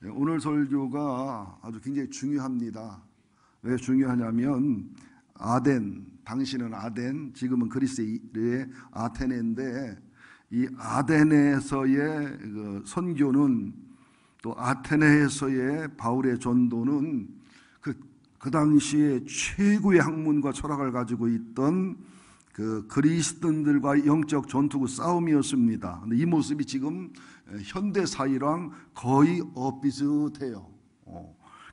오늘 설교가 아주 굉장히 중요합니다. 왜 중요하냐면 당시는 아덴, 지금은 그리스의 아테네인데 이 아덴에서의 선교는 또 아테네에서의 바울의 전도는 그 당시에 최고의 학문과 철학을 가지고 있던 그 그리스도인들과의 영적 전투구 싸움이었습니다. 근데 이 모습이 지금 현대 사회랑 거의 엇비슷해요.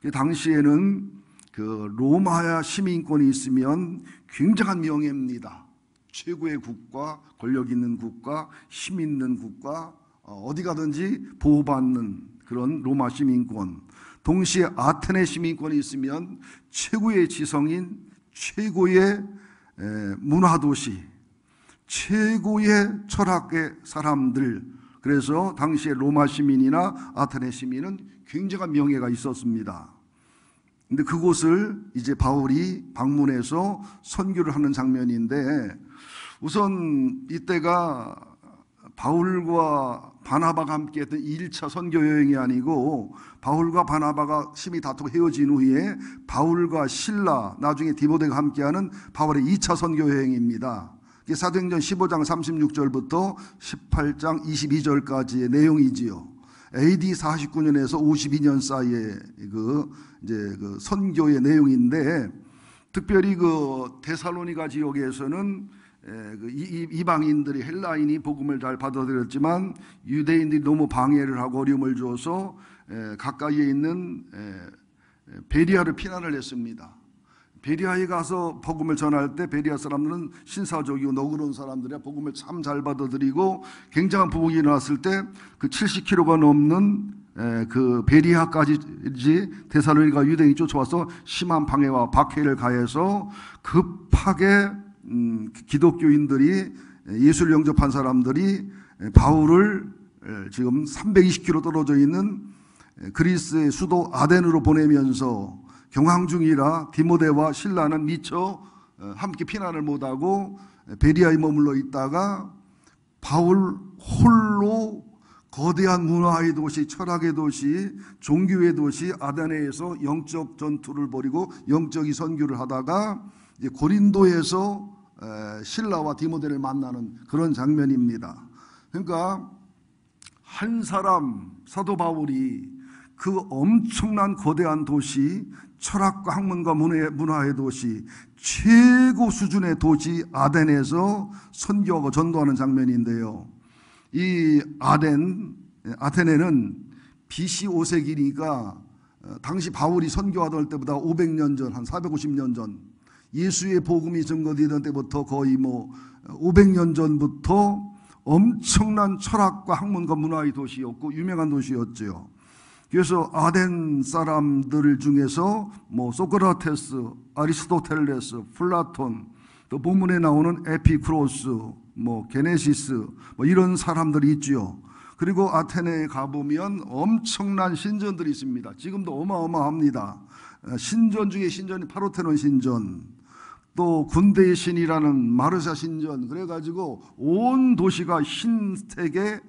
그 당시에는 그 로마 시민권이 있으면 굉장한 명예입니다. 최고의 국가, 권력 있는 국가, 힘 있는 국가, 어디 가든지 보호받는 그런 로마 시민권. 동시에 아테네 시민권이 있으면 최고의 지성인, 최고의 문화도시, 최고의 철학의 사람들. 그래서 당시에 로마 시민이나 아테네 시민은 굉장한 명예가 있었습니다. 근데 그곳을 이제 바울이 방문해서 선교를 하는 장면인데, 우선 이때가 바울과 바나바가 함께 했던 1차 선교 여행이 아니고, 바울과 바나바가 심히 다투고 헤어진 후에 바울과 실라, 나중에 디모데가 함께하는 바울의 2차 선교 여행입니다. 이게 사도행전 15장 36절부터 18장 22절까지의 내용이지요. AD 49년에서 52년 사이에 그 선교의 내용인데, 특별히 그 데살로니가 지역에서는 이방인들이, 헬라인이 복음을 잘 받아들였지만 유대인들이 너무 방해를 하고 어려움을 줘서 가까이에 있는 베리아를 피난을 했습니다. 베리아에 가서 복음을 전할 때 베리아 사람들은 신사적이고 너그러운 사람들이야 복음을 참 잘 받아들이고, 굉장한 부흥이 일어났을 때 그 70km가 넘는 그 베리아까지 데살로니가 유대인이 쫓아와서 심한 방해와 박해를 가해서 급하게 기독교인들이, 예수를 영접한 사람들이 바울을 지금 320km 떨어져 있는 그리스의 수도 아덴으로 보내면서 경항 중이라 디모데와 실라는 미처 함께 피난을 못하고 베리아에 머물러 있다가 바울 홀로 거대한 문화의 도시, 철학의 도시, 종교의 도시 아데네에서 영적 전투를 벌이고 영적인 선교를 하다가 이제 고린도에서 실라와 디모데를 만나는 그런 장면입니다. 그러니까 한 사람, 사도 바울이 그 엄청난 거대한 도시, 철학과 학문과 문화의 도시, 최고 수준의 도시 아덴에서 선교하고 전도하는 장면인데요. 이 아테네는 BC 5세기니까 당시 바울이 선교하던 때보다 500년 전, 한 450년 전, 예수의 복음이 증거되던 때부터 거의 500년 전부터 엄청난 철학과 학문과 문화의 도시였고 유명한 도시였죠. 그래서 아덴 사람들 중에서 소크라테스, 아리스토텔레스, 플라톤, 또 본문에 나오는 에피쿠로스, 게네시스 이런 사람들이 있지요. 그리고 아테네에 가보면 엄청난 신전들이 있습니다. 지금도 어마어마합니다. 신전 중에 신전이 파르테논 신전, 또 군대의 신이라는 마르샤 신전, 그래가지고 온 도시가 흰색의,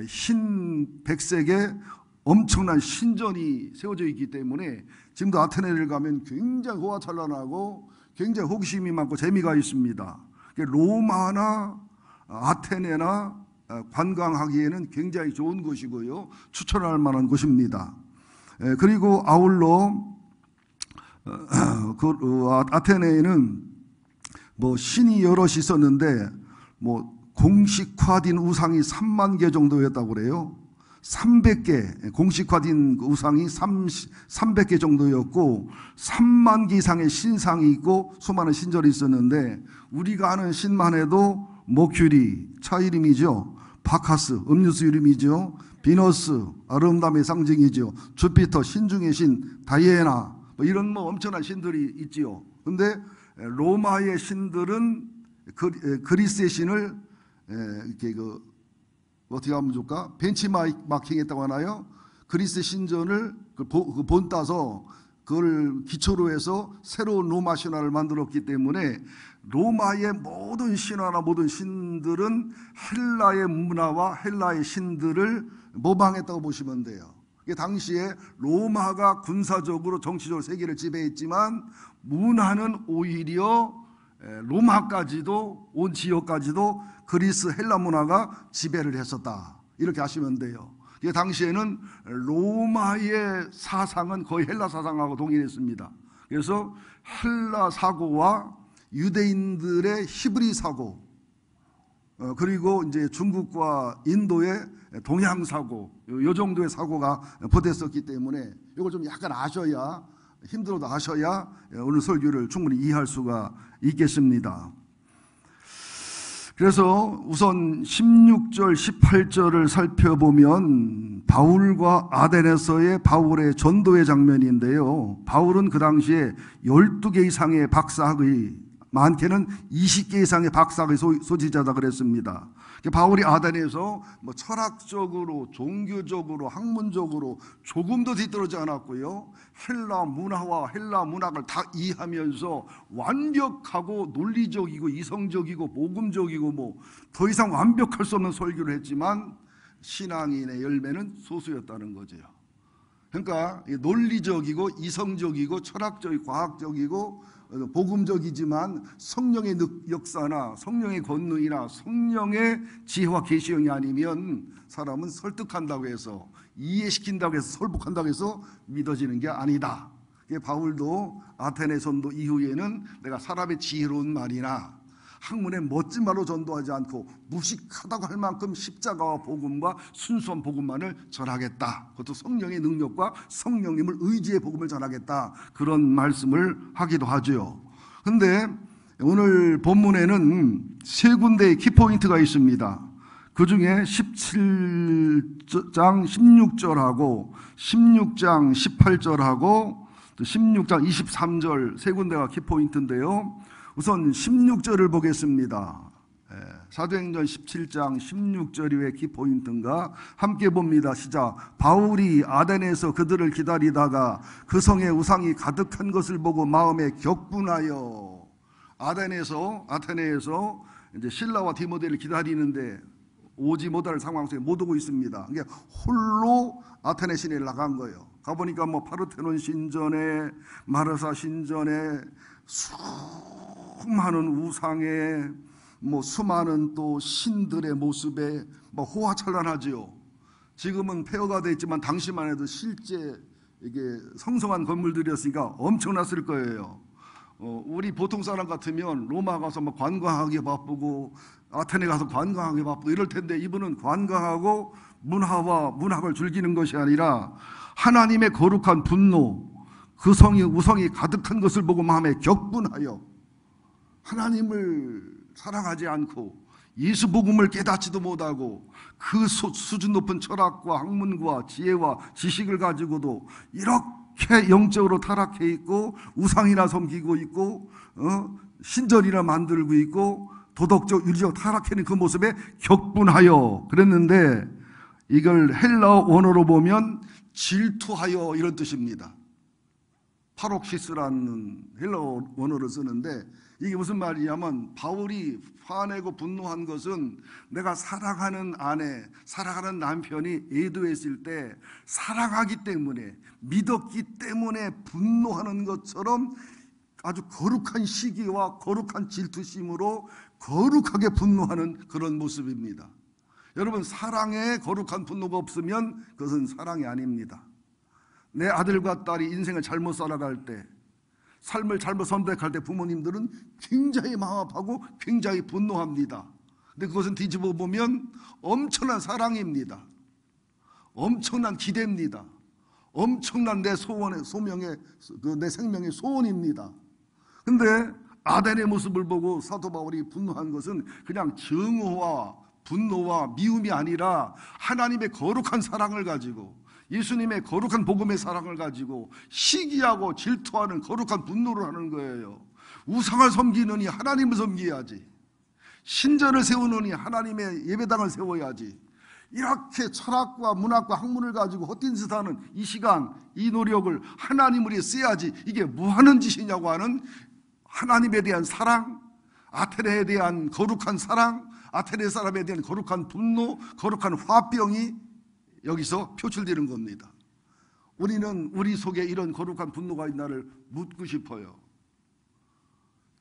흰백색의 엄청난 신전이 세워져 있기 때문에 지금도 아테네를 가면 굉장히 호화찬란하고 굉장히 호기심이 많고 재미가 있습니다. 로마나 아테네나 관광하기에는 굉장히 좋은 곳이고요, 추천할 만한 곳입니다. 그리고 아울러 아테네에는 신이 여럿이 있었는데 공식화된 우상이 3만 개 정도였다고 그래요. 300개, 공식화된 우상이 300개 정도였고 3만 개 이상의 신상이 있고 수많은 신전이 있었는데, 우리가 아는 신만 해도 머큐리, 차 이름이죠. 바카스, 음료수 이름이죠. 비너스, 아름다움의 상징이죠. 주피터, 신중의 신, 다이애나, 이런 엄청난 신들이 있지요. 근데 로마의 신들은 그리스의 신을 이렇게 어떻게 하면 좋을까? 벤치마킹 했다고 하나요? 그리스 신전을 본따서 그걸 기초로 해서 새로운 로마 신화를 만들었기 때문에 로마의 모든 신화나 모든 신들은 헬라의 문화와 헬라의 신들을 모방했다고 보시면 돼요. 당시에 로마가 군사적으로 정치적으로 세계를 지배했지만 문화는 오히려 로마까지도 온 지역까지도 그리스 헬라 문화가 지배를 했었다. 이렇게 하시면 돼요. 당시에는 로마의 사상은 거의 헬라 사상하고 동일했습니다. 그래서 헬라 사고와 유대인들의 히브리 사고, 그리고 이제 중국과 인도의 동양 사고, 이 정도의 사고가 보됐었기 때문에 이걸 좀 약간 아셔야, 힘들어도 아셔야 오늘 설교를 충분히 이해할 수가 있겠습니다. 그래서 우선 16절, 18절을 살펴보면 바울과 아덴에서의 바울의 전도의 장면인데요. 바울은 그 당시에 12개 이상의 박사학위, 많게는 20개 이상의 박사학위 소지자다 그랬습니다. 바울이 아덴에서 철학적으로, 종교적으로, 학문적으로 조금도 뒤떨어지지 않았고요. 헬라 문화와 헬라 문학을 다 이해하면서 완벽하고 논리적이고 이성적이고 복음적이고 더 이상 완벽할 수 없는 설교를 했지만 신앙인의 열매는 소수였다는 거죠. 그러니까 논리적이고 이성적이고 철학적이고 과학적이고 복음적이지만 성령의 역사나 성령의 권능이나 성령의 지혜와 계시형이 아니면 사람은 설득한다고 해서, 이해시킨다고 해서, 설득한다고 해서 믿어지는 게 아니다. 바울도 아테네 전도 이후에는 내가 사람의 지혜로운 말이나 학문의 멋진 말로 전도하지 않고 무식하다고 할 만큼 십자가와 복음과 순수한 복음만을 전하겠다. 그것도 성령의 능력과 성령님을 의지의 복음을 전하겠다. 그런 말씀을 하기도 하죠. 그런데 오늘 본문에는 세 군데의 키포인트가 있습니다. 그 중에 17장 16절하고 16장 18절하고 16장 23절 세 군데가 키포인트인데요. 우선 16절을 보겠습니다. 사도행전 17장 16절이 왜 키포인트인가? 함께 봅니다. 시작. 바울이 아덴에서 그들을 기다리다가 그 성에 우상이 가득한 것을 보고 마음에 격분하여, 아테네에서 이제 신라와 디모데를 기다리는데 오지 못할 상황 속에 못 오고 있습니다. 그러니까 홀로 아테네 시내를 나간 거예요. 가보니까 파르테논 신전에, 마르사 신전에 수많은 우상에 수많은 또 신들의 모습에 호화찬란하지요. 지금은 폐허가 되어 있지만 당시만 해도 실제 이게 성성한 건물들이었으니까 엄청났을 거예요. 우리 보통 사람 같으면 로마 가서 관광하기 바쁘고 아테네 가서 관광하기 바쁘고 이럴 텐데 이분은 관광하고 문화와 문학을 즐기는 것이 아니라 하나님의 거룩한 분노, 그 성이 우상이 가득한 것을 보고 마음에 격분하여 하나님을 사랑하지 않고 예수 복음을 깨닫지도 못하고 그 수준 높은 철학과 학문과 지혜와 지식을 가지고도 이렇게 영적으로 타락해 있고 우상이나 섬기고 있고 신전이나 만들고 있고 도덕적 윤리적 타락해 있는 그 모습에 격분하여 그랬는데, 이걸 헬라어 원어로 보면 질투하여 이런 뜻입니다. 파록시스라는 헬라어 원어를 쓰는데 이게 무슨 말이냐면, 바울이 화내고 분노한 것은 내가 사랑하는 아내, 사랑하는 남편이 애도했을 때 사랑하기 때문에, 믿었기 때문에 분노하는 것처럼 아주 거룩한 시기와 거룩한 질투심으로 거룩하게 분노하는 그런 모습입니다. 여러분, 사랑에 거룩한 분노가 없으면 그것은 사랑이 아닙니다. 내 아들과 딸이 인생을 잘못 살아갈 때, 삶을 잘못 선택할 때 부모님들은 굉장히 마음 아파하고 굉장히 분노합니다. 근데 그것은 뒤집어 보면 엄청난 사랑입니다. 엄청난 기대입니다. 엄청난 내 소명의, 내 생명의 소원입니다. 근데 아덴의 모습을 보고 사도 바울이 분노한 것은 그냥 증오와 분노와 미움이 아니라 하나님의 거룩한 사랑을 가지고, 예수님의 거룩한 복음의 사랑을 가지고 시기하고 질투하는 거룩한 분노를 하는 거예요. 우상을 섬기느니 하나님을 섬겨야지, 신전을 세우느니 하나님의 예배당을 세워야지, 이렇게 철학과 문학과 학문을 가지고 헛된 짓 하는 이 시간, 이 노력을 하나님을 위해 써야지, 이게 뭐 하는 짓이냐고 하는 하나님에 대한 사랑, 아테네에 대한 거룩한 사랑, 아테네 사람에 대한 거룩한 분노, 거룩한 화병이 여기서 표출되는 겁니다. 우리는 우리 속에 이런 거룩한 분노가 있나를 묻고 싶어요.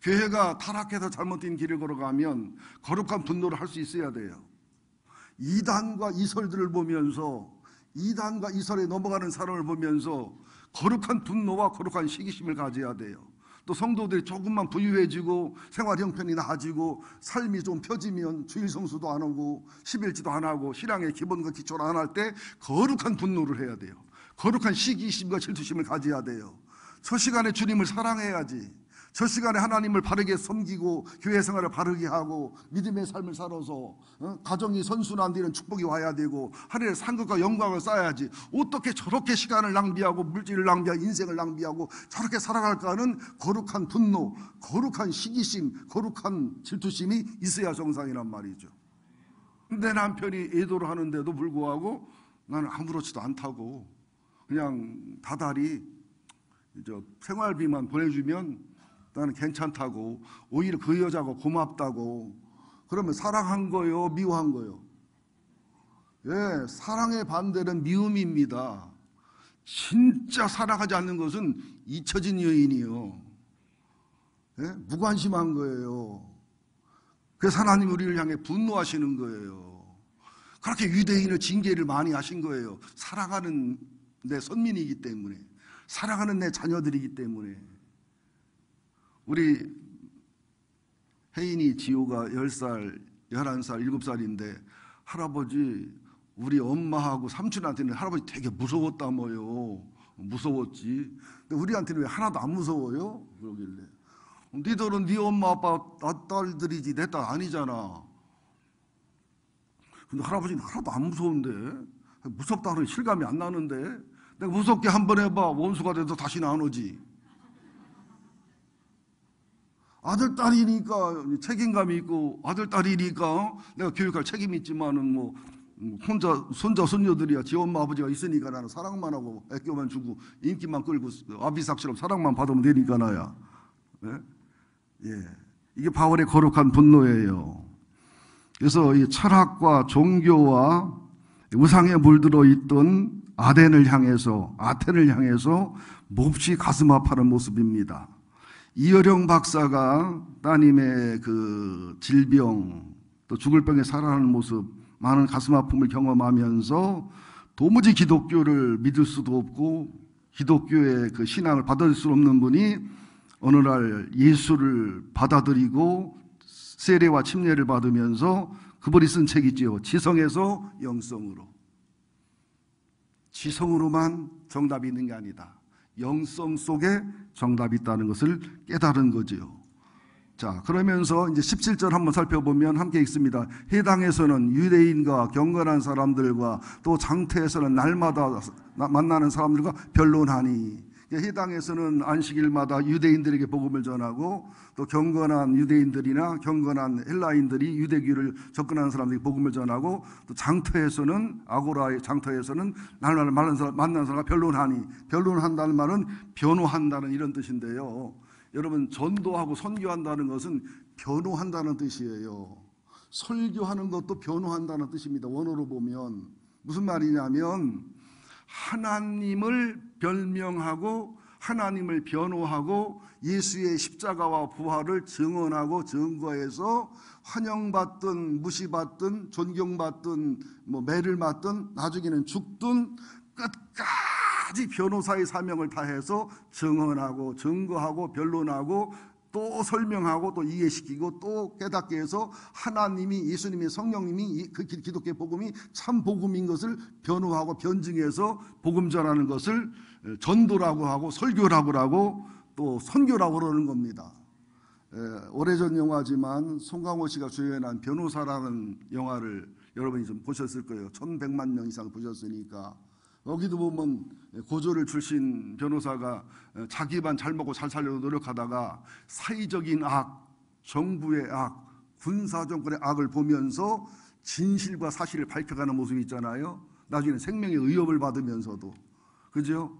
교회가 타락해서 잘못된 길을 걸어가면 거룩한 분노를 할 수 있어야 돼요. 이단과 이설들을 보면서, 이단과 이설에 넘어가는 사람을 보면서 거룩한 분노와 거룩한 시기심을 가져야 돼요. 또 성도들이 조금만 부유해지고 생활 형편이 나아지고 삶이 좀 펴지면 주일 성수도 안 오고 11지도 안 하고 신앙의 기본과 기초를 안 할 때 거룩한 분노를 해야 돼요. 거룩한 시기심과 질투심을 가져야 돼요. 저 시간에 주님을 사랑해야지. 저 시간에 하나님을 바르게 섬기고 교회 생활을 바르게 하고 믿음의 삶을 살아서 가정이 선순환되는 축복이 와야 되고 하늘의 상급과 영광을 쌓아야지. 어떻게 저렇게 시간을 낭비하고 물질을 낭비하고 인생을 낭비하고 저렇게 살아갈까 하는 거룩한 분노, 거룩한 시기심, 거룩한 질투심이 있어야 정상이란 말이죠. 내 남편이 애도를 하는데도 불구하고 나는 아무렇지도 않다고 그냥 다달이 생활비만 보내주면 나는 괜찮다고, 오히려 그 여자가 고맙다고. 그러면 사랑한 거요, 미워한 거요? 예, 사랑의 반대는 미움입니다. 진짜 사랑하지 않는 것은 잊혀진 여인이요. 예? 무관심한 거예요. 그래서 하나님 우리를 향해 분노하시는 거예요. 그렇게 유대인을 징계를 많이 하신 거예요. 사랑하는 내 선민이기 때문에, 사랑하는 내 자녀들이기 때문에. 우리 혜인이 지호가 10살, 11살, 7살인데 할아버지 우리 엄마하고 삼촌한테는 할아버지 되게 무서웠다며요. 무서웠지. 근데 우리한테는 왜 하나도 안 무서워요? 그러길래 니들은 네 엄마 아빠 딸들이지 내 딸 아니잖아. 근데 할아버지는 하나도 안 무서운데, 무섭다 그러니 실감이 안 나는데, 내가 무섭게 한번 해봐 원수가 돼도 다시는 안 오지. 아들, 딸이니까 책임감이 있고, 아들, 딸이니까 내가 교육할 책임이 있지만은 손자, 손녀들이야 지 엄마, 아버지가 있으니까 나는 사랑만 하고 애교만 주고 인기만 끌고 아비삭처럼 사랑만 받으면 되니까 나야. 예? 예. 이게 바울의 거룩한 분노예요. 그래서 이 철학과 종교와 우상에 물들어 있던 아텐을 향해서 몹시 가슴 아파하는 모습입니다. 이어령 박사가 따님의 그 질병 또 죽을 병에 살아가는 모습, 많은 가슴 아픔을 경험하면서 도무지 기독교를 믿을 수도 없고 기독교의 그 신앙을 받아들일 수 없는 분이 어느 날 예수를 받아들이고 세례와 침례를 받으면서 그분이 쓴 책이 있지요. 지성에서 영성으로. 지성으로만 정답이 있는 게 아니다. 영성 속에 정답이 있다는 것을 깨달은 거지요. 자, 그러면서 이제 17절 한번 살펴보면 함께 읽습니다. 해당에서는 유대인과 경건한 사람들과 또 장태에서는 날마다 만나는 사람들과 변론하니, 해당에서는 안식일마다 유대인들에게 복음을 전하고 또 경건한 유대인들이나 경건한 헬라인들이 유대교를 접근하는 사람들에게 복음을 전하고 또 장터에서는 아고라의 장터에서는 날마다 만나는 사람과 변론하니, 변론한다는 말은 변호한다는 이런 뜻인데요. 여러분, 전도하고 선교한다는 것은 변호한다는 뜻이에요. 설교하는 것도 변호한다는 뜻입니다. 원어로 보면 무슨 말이냐면 하나님을 변명하고 하나님을 변호하고 예수의 십자가와 부활을 증언하고 증거해서 환영받든 무시받든 존경받든 매를 맞든 나중에는 죽든 끝까지 변호사의 사명을 다해서 증언하고 증거하고 변론하고 또 설명하고 또 이해시키고 또 깨닫게 해서 하나님이, 예수님이, 성령님이 그 기독교의 복음이 참 복음인 것을 변호하고 변증해서 복음 전하는 것을 전도라고 하고 설교라고 하고 또 선교라고 그러는 겁니다. 오래전 영화지만 송강호 씨가 주연한 변호사라는 영화를 여러분이 좀 보셨을 거예요. 1100만 명 이상 보셨으니까. 여기도 보면 고졸을 출신 변호사가 자기만 잘 먹고 잘 살려고 노력하다가 사회적인 악, 정부의 악, 군사정권의 악을 보면서 진실과 사실을 밝혀가는 모습이 있잖아요. 나중에는 생명의 위협을 받으면서도, 그죠?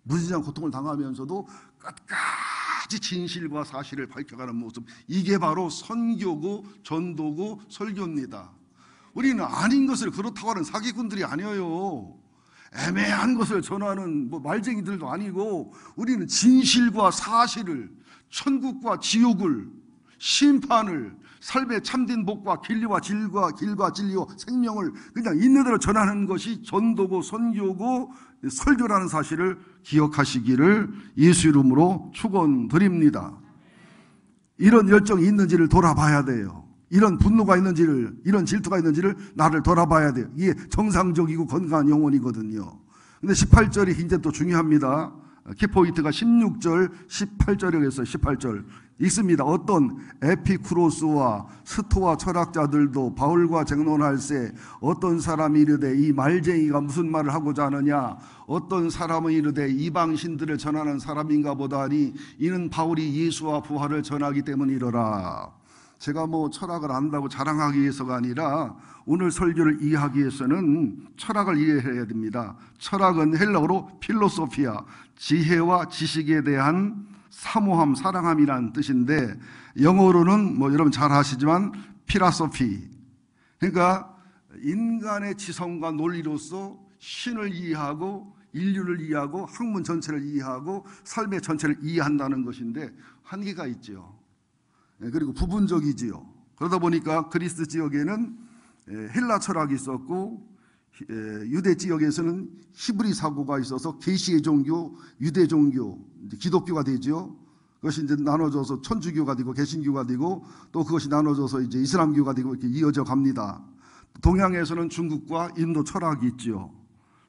무지한 고통을 당하면서도 끝까지 진실과 사실을 밝혀가는 모습, 이게 바로 선교고 전도고 설교입니다. 우리는 아닌 것을 그렇다고 하는 사기꾼들이 아니에요. 애매한 것을 전하는 뭐 말쟁이들도 아니고 우리는 진실과 사실을, 천국과 지옥을, 심판을, 삶의 참된 복과 길과 진리와 생명을 그냥 있는 대로 전하는 것이 전도고 선교고 설교라는 사실을 기억하시기를 예수 이름으로 축원드립니다. 이런 열정이 있는지를 돌아봐야 돼요. 이런 분노가 있는지를, 이런 질투가 있는지를 나를 돌아봐야 돼요. 이게 정상적이고 건강한 영혼이거든요. 근데 18절이 굉장히 또 중요합니다. 키포인트가 16절, 18절에 있어요. 18절 읽습니다. 어떤 에피쿠로스와 스토아 철학자들도 바울과 쟁론할세 어떤 사람이 이르되 이 말쟁이가 무슨 말을 하고자 하느냐, 어떤 사람은 이르되 이방신들을 전하는 사람인가 보다 하니 이는 바울이 예수와 부활을 전하기 때문이로라. 제가 뭐 철학을 안다고 자랑하기 위해서가 아니라 오늘 설교를 이해하기 위해서는 철학을 이해해야 됩니다. 철학은 헬라어로 필로소피아, 지혜와 지식에 대한 사모함, 사랑함이라는 뜻인데 영어로는 뭐 여러분 잘 아시지만 필라소피, 그러니까 인간의 지성과 논리로서 신을 이해하고 인류를 이해하고 학문 전체를 이해하고 삶의 전체를 이해한다는 것인데 한계가 있죠. 그리고 부분적이지요. 그러다 보니까 그리스 지역에는 헬라 철학이 있었고 유대 지역에서는 히브리 사고가 있어서 계시의 종교, 유대 종교, 기독교가 되죠. 그것이 이제 나눠져서 천주교가 되고 개신교가 되고 또 그것이 나눠져서 이제 이슬람교가 되고 이렇게 이어져 갑니다. 동양에서는 중국과 인도 철학이 있죠.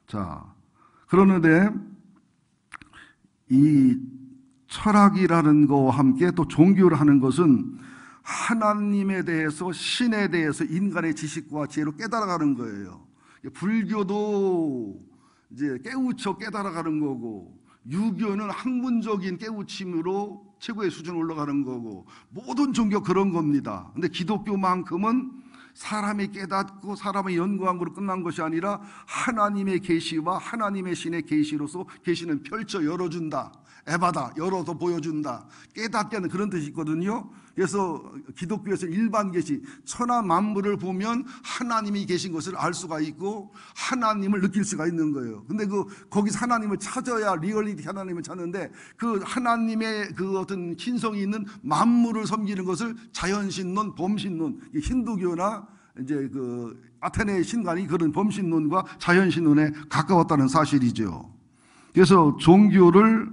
자, 그러는데 이 철학이라는 것과 함께 또 종교를 하는 것은 하나님에 대해서, 신에 대해서 인간의 지식과 지혜로 깨달아가는 거예요. 불교도 이제 깨우쳐 깨달아가는 거고, 유교는 학문적인 깨우침으로 최고의 수준으로 올라가는 거고, 모든 종교 그런 겁니다. 근데 기독교만큼은 사람이 깨닫고 사람의 연구한 거로 끝난 것이 아니라 하나님의 계시와 하나님의 신의 계시로서 계시는 펼쳐 열어준다. 에바다, 열어서 보여준다. 깨닫게 하는 그런 뜻이 있거든요. 그래서 기독교에서 일반 계시, 천하 만물을 보면 하나님이 계신 것을 알 수가 있고 하나님을 느낄 수가 있는 거예요. 근데 거기서 하나님을 찾아야 리얼리티 하나님을 찾는데 그 하나님의 그 어떤 신성이 있는 만물을 섬기는 것을 자연신론, 범신론, 힌두교나 이제 그 아테네 신관이 그런 범신론과 자연신론에 가까웠다는 사실이죠. 그래서 종교를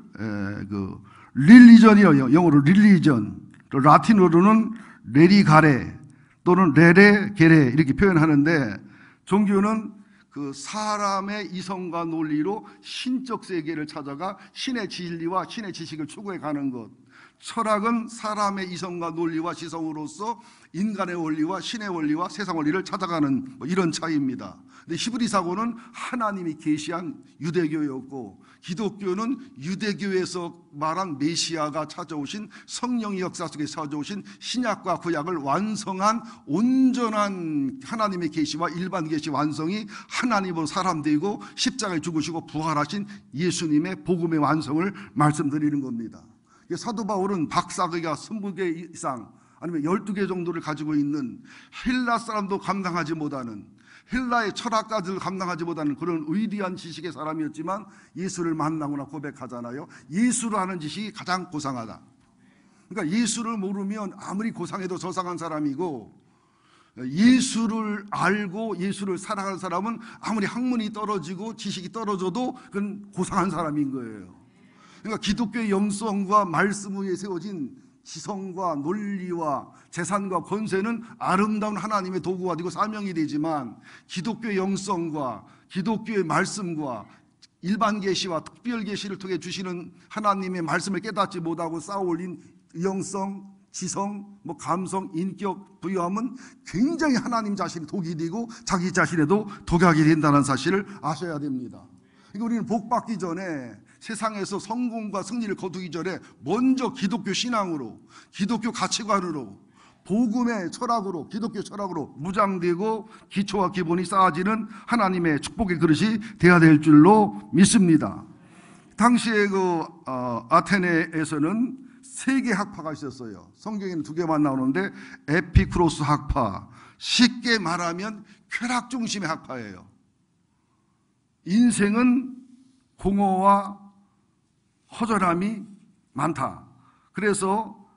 릴리전이요, 영어로 릴리전, 라틴어로는 레리가레 또는 레레게레 이렇게 표현하는데, 종교는 그 사람의 이성과 논리로 신적 세계를 찾아가 신의 진리와 신의 지식을 추구해 가는 것. 철학은 사람의 이성과 논리와 지성으로서 인간의 원리와 신의 원리와 세상 원리를 찾아가는 뭐 이런 차이입니다. 근데 히브리 사고는 하나님이 계시한 유대교였고, 기독교는 유대교에서 말한 메시아가 찾아오신 성령의 역사 속에 찾아오신 신약과 구약을 완성한 온전한 하나님의 계시와 일반 계시 완성이 하나님으로 사람 되고 십자가에 죽으시고 부활하신 예수님의 복음의 완성을 말씀드리는 겁니다. 사도 바울은 박사학위가 20개 이상 아니면 12개 정도를 가지고 있는 헬라 사람도 감당하지 못하는, 헬라의 철학가들 감당하지 못하는 그런 위대한 지식의 사람이었지만 예수를 만나거나 고백하잖아요. 예수를 아는 지식이 가장 고상하다. 그러니까 예수를 모르면 아무리 고상해도 저상한 사람이고, 예수를 알고 예수를 사랑하는 사람은 아무리 학문이 떨어지고 지식이 떨어져도 그건 고상한 사람인 거예요. 그러니까 기독교의 영성과 말씀 위에 세워진 지성과 논리와 재산과 권세는 아름다운 하나님의 도구가 되고 사명이 되지만, 기독교의 영성과 기독교의 말씀과 일반 계시와 특별 계시를 통해 주시는 하나님의 말씀을 깨닫지 못하고 쌓아올린 영성, 지성, 뭐 감성, 인격, 부유함은 굉장히 하나님 자신이 독이 되고 자기 자신에도 독약이 된다는 사실을 아셔야 됩니다. 그러니까 우리는 복 받기 전에, 세상에서 성공과 승리를 거두기 전에 먼저 기독교 신앙으로, 기독교 가치관으로, 복음의 철학으로, 기독교 철학으로 무장되고 기초와 기본이 쌓아지는 하나님의 축복의 그릇이 되어야 될 줄로 믿습니다. 당시에 아테네에서는 3개 학파가 있었어요. 성경에는 2개만 나오는데 에피쿠로스 학파, 쉽게 말하면 쾌락 중심의 학파예요. 인생은 공허와 허전함이 많다. 그래서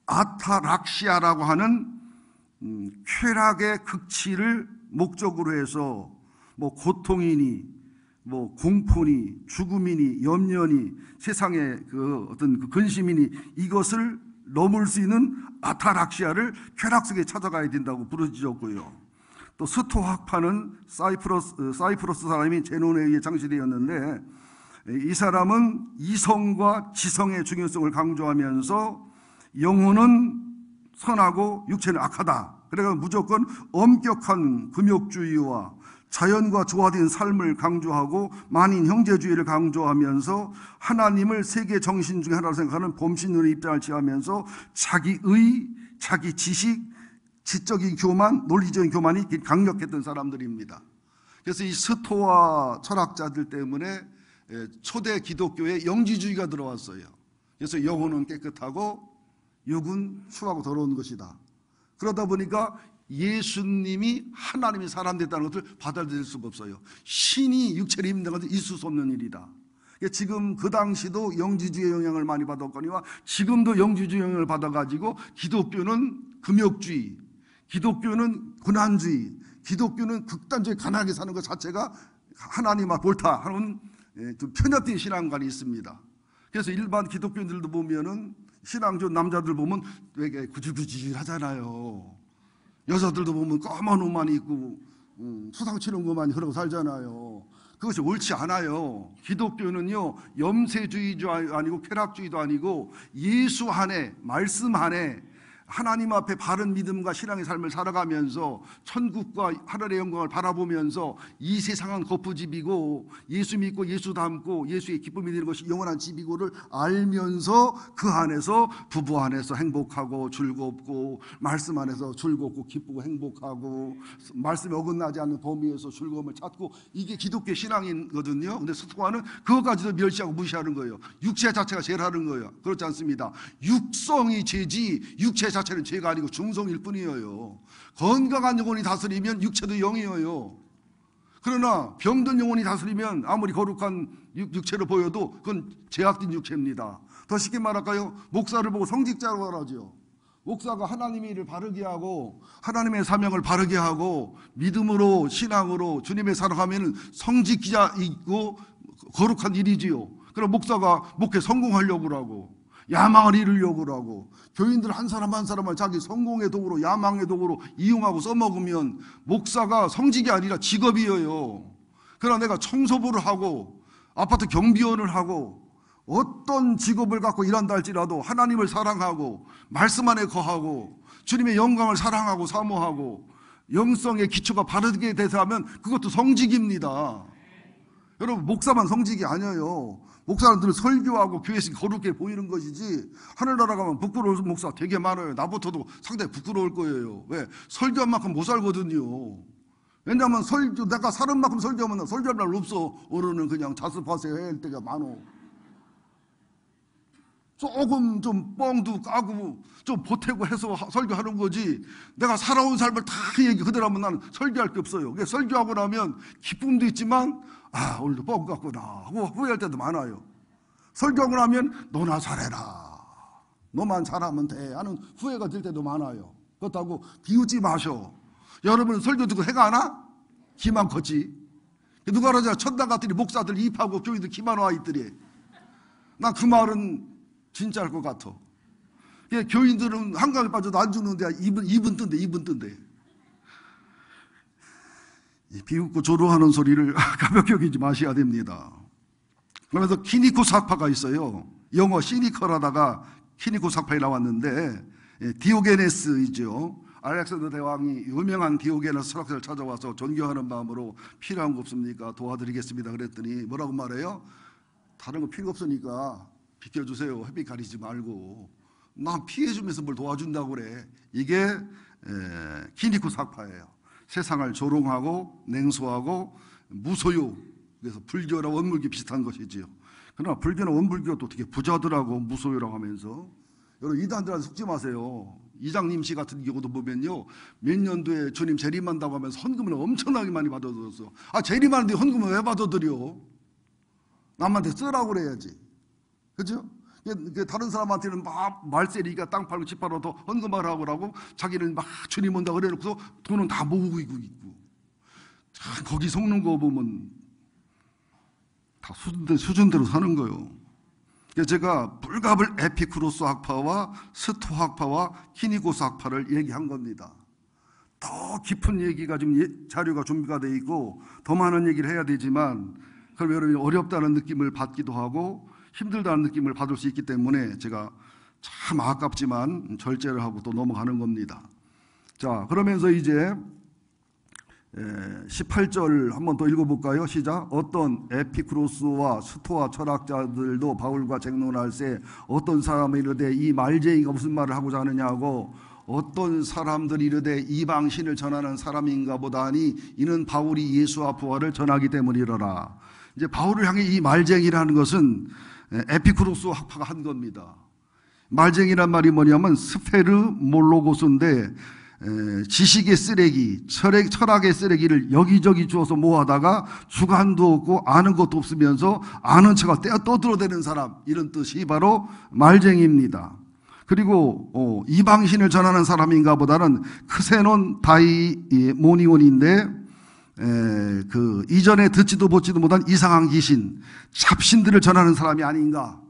아타락시아라고 하는 쾌락의 극치를 목적으로 해서 뭐 고통이니 뭐 공포니 죽음이니 염려니 세상의 그 어떤 그 근심이니 이것을 넘을 수 있는 아타락시아를 쾌락 속에 찾아가야 된다고 부르짖었고요. 또 스토학파는 사이프러스 사람이 제논에 의해 창시되었는데, 이 사람은 이성과 지성의 중요성을 강조하면서 영혼은 선하고 육체는 악하다. 그래서 무조건 엄격한 금욕주의와 자연과 조화된 삶을 강조하고 만인 형제주의를 강조하면서 하나님을 세계 정신 중에 하나로 생각하는 범신론의 입장을 취하면서 자기의, 자기 지식, 지적인 교만, 논리적인 교만이 강력했던 사람들입니다. 그래서 이 스토아 철학자들 때문에 초대 기독교에 영지주의가 들어왔어요. 그래서 영혼은 깨끗하고 육은 추하고 더러운 것이다. 그러다 보니까 예수님이 하나님이 사람 됐다는 것을 받아들일 수가 없어요. 신이 육체를 입는 것은 있을 수 없는 일이다. 지금 그 당시도 영지주의 영향을 많이 받았거니와 지금도 영지주의 영향을 받아가지고 기독교는 금욕주의, 기독교는 고난주의, 기독교는 극단적인 가난하게 사는 것 자체가 하나님 앞 옳다 하는 좀 편협된 신앙관이 있습니다. 그래서 일반 기독교인들도 보면은 신앙조 남자들 보면 되게 구질구질 하잖아요. 여자들도 보면 까만 옷만 입고 수상 치는 것만 그러고 살잖아요. 그것이 옳지 않아요. 기독교는요, 염세주의도 아니고 쾌락주의도 아니고 예수 안에, 말씀 안에 하나님 앞에 바른 믿음과 신앙의 삶을 살아가면서 천국과 하늘의 영광을 바라보면서 이 세상은 거푸집이고 예수 믿고 예수 닮고 예수의 기쁨이 되는 것이 영원한 집이고를 알면서 그 안에서 부부 안에서 행복하고 즐겁고 말씀 안에서 즐겁고 기쁘고 행복하고 말씀에 어긋나지 않는 범위에서 즐거움을 찾고 이게 기독교 신앙이거든요. 근데 스토아는 그것까지도 멸시하고 무시하는 거예요. 육체 자체가 죄라는 거예요. 그렇지 않습니다. 육성이 죄지 육체 자체는 죄가 아니고 중성일 뿐이에요. 건강한 영혼이 다스리면 육체도 영이에요. 그러나 병든 영혼이 다스리면 아무리 거룩한 육체로 보여도 그건 죄악된 육체입니다. 더 쉽게 말할까요? 목사를 보고 성직자로 말하죠. 목사가 하나님의 일을 바르게 하고 하나님의 사명을 바르게 하고 믿음으로 신앙으로 주님의 살아가면 성직자이고 거룩한 일이지요. 그럼 목사가 목회 성공하려고 하고 야망을 이루려고 하고 교인들 한 사람 한 사람을 자기 성공의 도구로 야망의 도구로 이용하고 써먹으면 목사가 성직이 아니라 직업이에요. 그러나 내가 청소부를 하고 아파트 경비원을 하고 어떤 직업을 갖고 일한다 할지라도 하나님을 사랑하고 말씀 안에 거하고 주님의 영광을 사랑하고 사모하고 영성의 기초가 바르게 돼서 하면 그것도 성직입니다. 여러분, 목사만 성직이 아니에요. 목사들은 설교하고 교회에서 거룩해 보이는 것이지 하늘나라 가면 부끄러운 목사 되게 많아요. 나부터도 상당히 부끄러울 거예요. 왜? 설교한 만큼 못 살거든요. 왜냐하면 내가 사는 만큼 설교하면 설교할 날 없어. 어른은 그냥 자습하세요 해야 할 때가 많어. 조금 좀 뻥도 까고 좀 보태고 해서 설교하는 거지 내가 살아온 삶을 다 얘기 그대로 하면 나는 설교할 게 없어요. 설교하고 나면 기쁨도 있지만 오늘도 뻥 같구나 하고 후회할 때도 많아요. 설교하고 나면 너나 잘해라, 너만 잘하면 돼 하는 후회가 들 때도 많아요. 그렇다고 비웃지 마셔. 여러분 설교 듣고 해가 안 와? 기만 컸지. 누가 그러잖아. 천당 같더니 목사들 입하고 교인들 기만 와 있더래. 난 그 말은 진짜일 것 같아. 교인들은 한강에 빠져도 안 죽는데 입은 뜬대. 비웃고 조롱하는 소리를 가볍게 여기지 마셔야 됩니다. 그러면서 키니쿠스 학파가 있어요. 영어 시니컬하다가 키니쿠스 학파에 나왔는데 디오게네스이죠. 알렉산더 대왕이 유명한 디오게네스 철학자를 찾아와서 존경하는 마음으로 필요한 거 없습니까? 도와드리겠습니다. 그랬더니 뭐라고 말해요? 다른 거 필요 없으니까 비켜주세요. 햇빛 가리지 말고. 난 피해주면서 뭘 도와준다고 그래. 이게 키니쿠스 학파예요. 세상을 조롱하고 냉소하고 무소유. 그래서 불교나 원불교 비슷한 것이지요. 그러나 불교나 원불교도 어떻게 부자들하고 무소유라고 하면서 여러분 이단들한테 속지 마세요. 이장님 씨 같은 경우도 보면요, 몇 년도에 주님 재림한다고 하면서 헌금을 엄청나게 많이 받아들였어. 아, 재림하는데 헌금을 왜 받아들여? 남한테 쓰라고 그래야지. 그죠? 다른 사람한테는 막 말세리가 땅 팔고 집 팔아도 헌금을 하고 그러고, 자기는 막 주님 온다 그래놓고서 돈은 다 모으고 있고. 참, 거기 속는 거 보면 다 수준대로 사는 거예요. 그래서 제가 불가불 에피쿠로스 학파와 스토 학파와 키니고스 학파를 얘기한 겁니다. 더 깊은 얘기가 지금 자료가 준비가 돼 있고 더 많은 얘기를 해야 되지만, 그럼 여러분이 어렵다는 느낌을 받기도 하고 힘들다는 느낌을 받을 수 있기 때문에 제가 참 아깝지만 절제를 하고 또 넘어가는 겁니다. 자, 그러면서 이제 18절 한번 더 읽어볼까요? 시작. 어떤 에피쿠로스와 스토아 철학자들도 바울과 쟁론할세 어떤 사람이 이르되 이 말쟁이가 무슨 말을 하고자 하느냐고, 어떤 사람들이 이르되 이방신을 전하는 사람인가 보다니 이는 바울이 예수와 부활을 전하기 때문이러라. 이제 바울을 향해 이 말쟁이라는 것은 에피쿠로스 학파가 한 겁니다. 말쟁이란 말이 뭐냐면 스페르 몰로고스인데, 지식의 쓰레기, 철학의 쓰레기를 여기저기 주워서 모아다가 주관도 없고 아는 것도 없으면서 아는 척을 떠들어대는 사람, 이런 뜻이 바로 말쟁이입니다. 그리고 이방신을 전하는 사람인가 보다는 크세논 다이모니온인데, 그 이전에 듣지도 보지도 못한 이상한 귀신, 잡신들을 전하는 사람이 아닌가.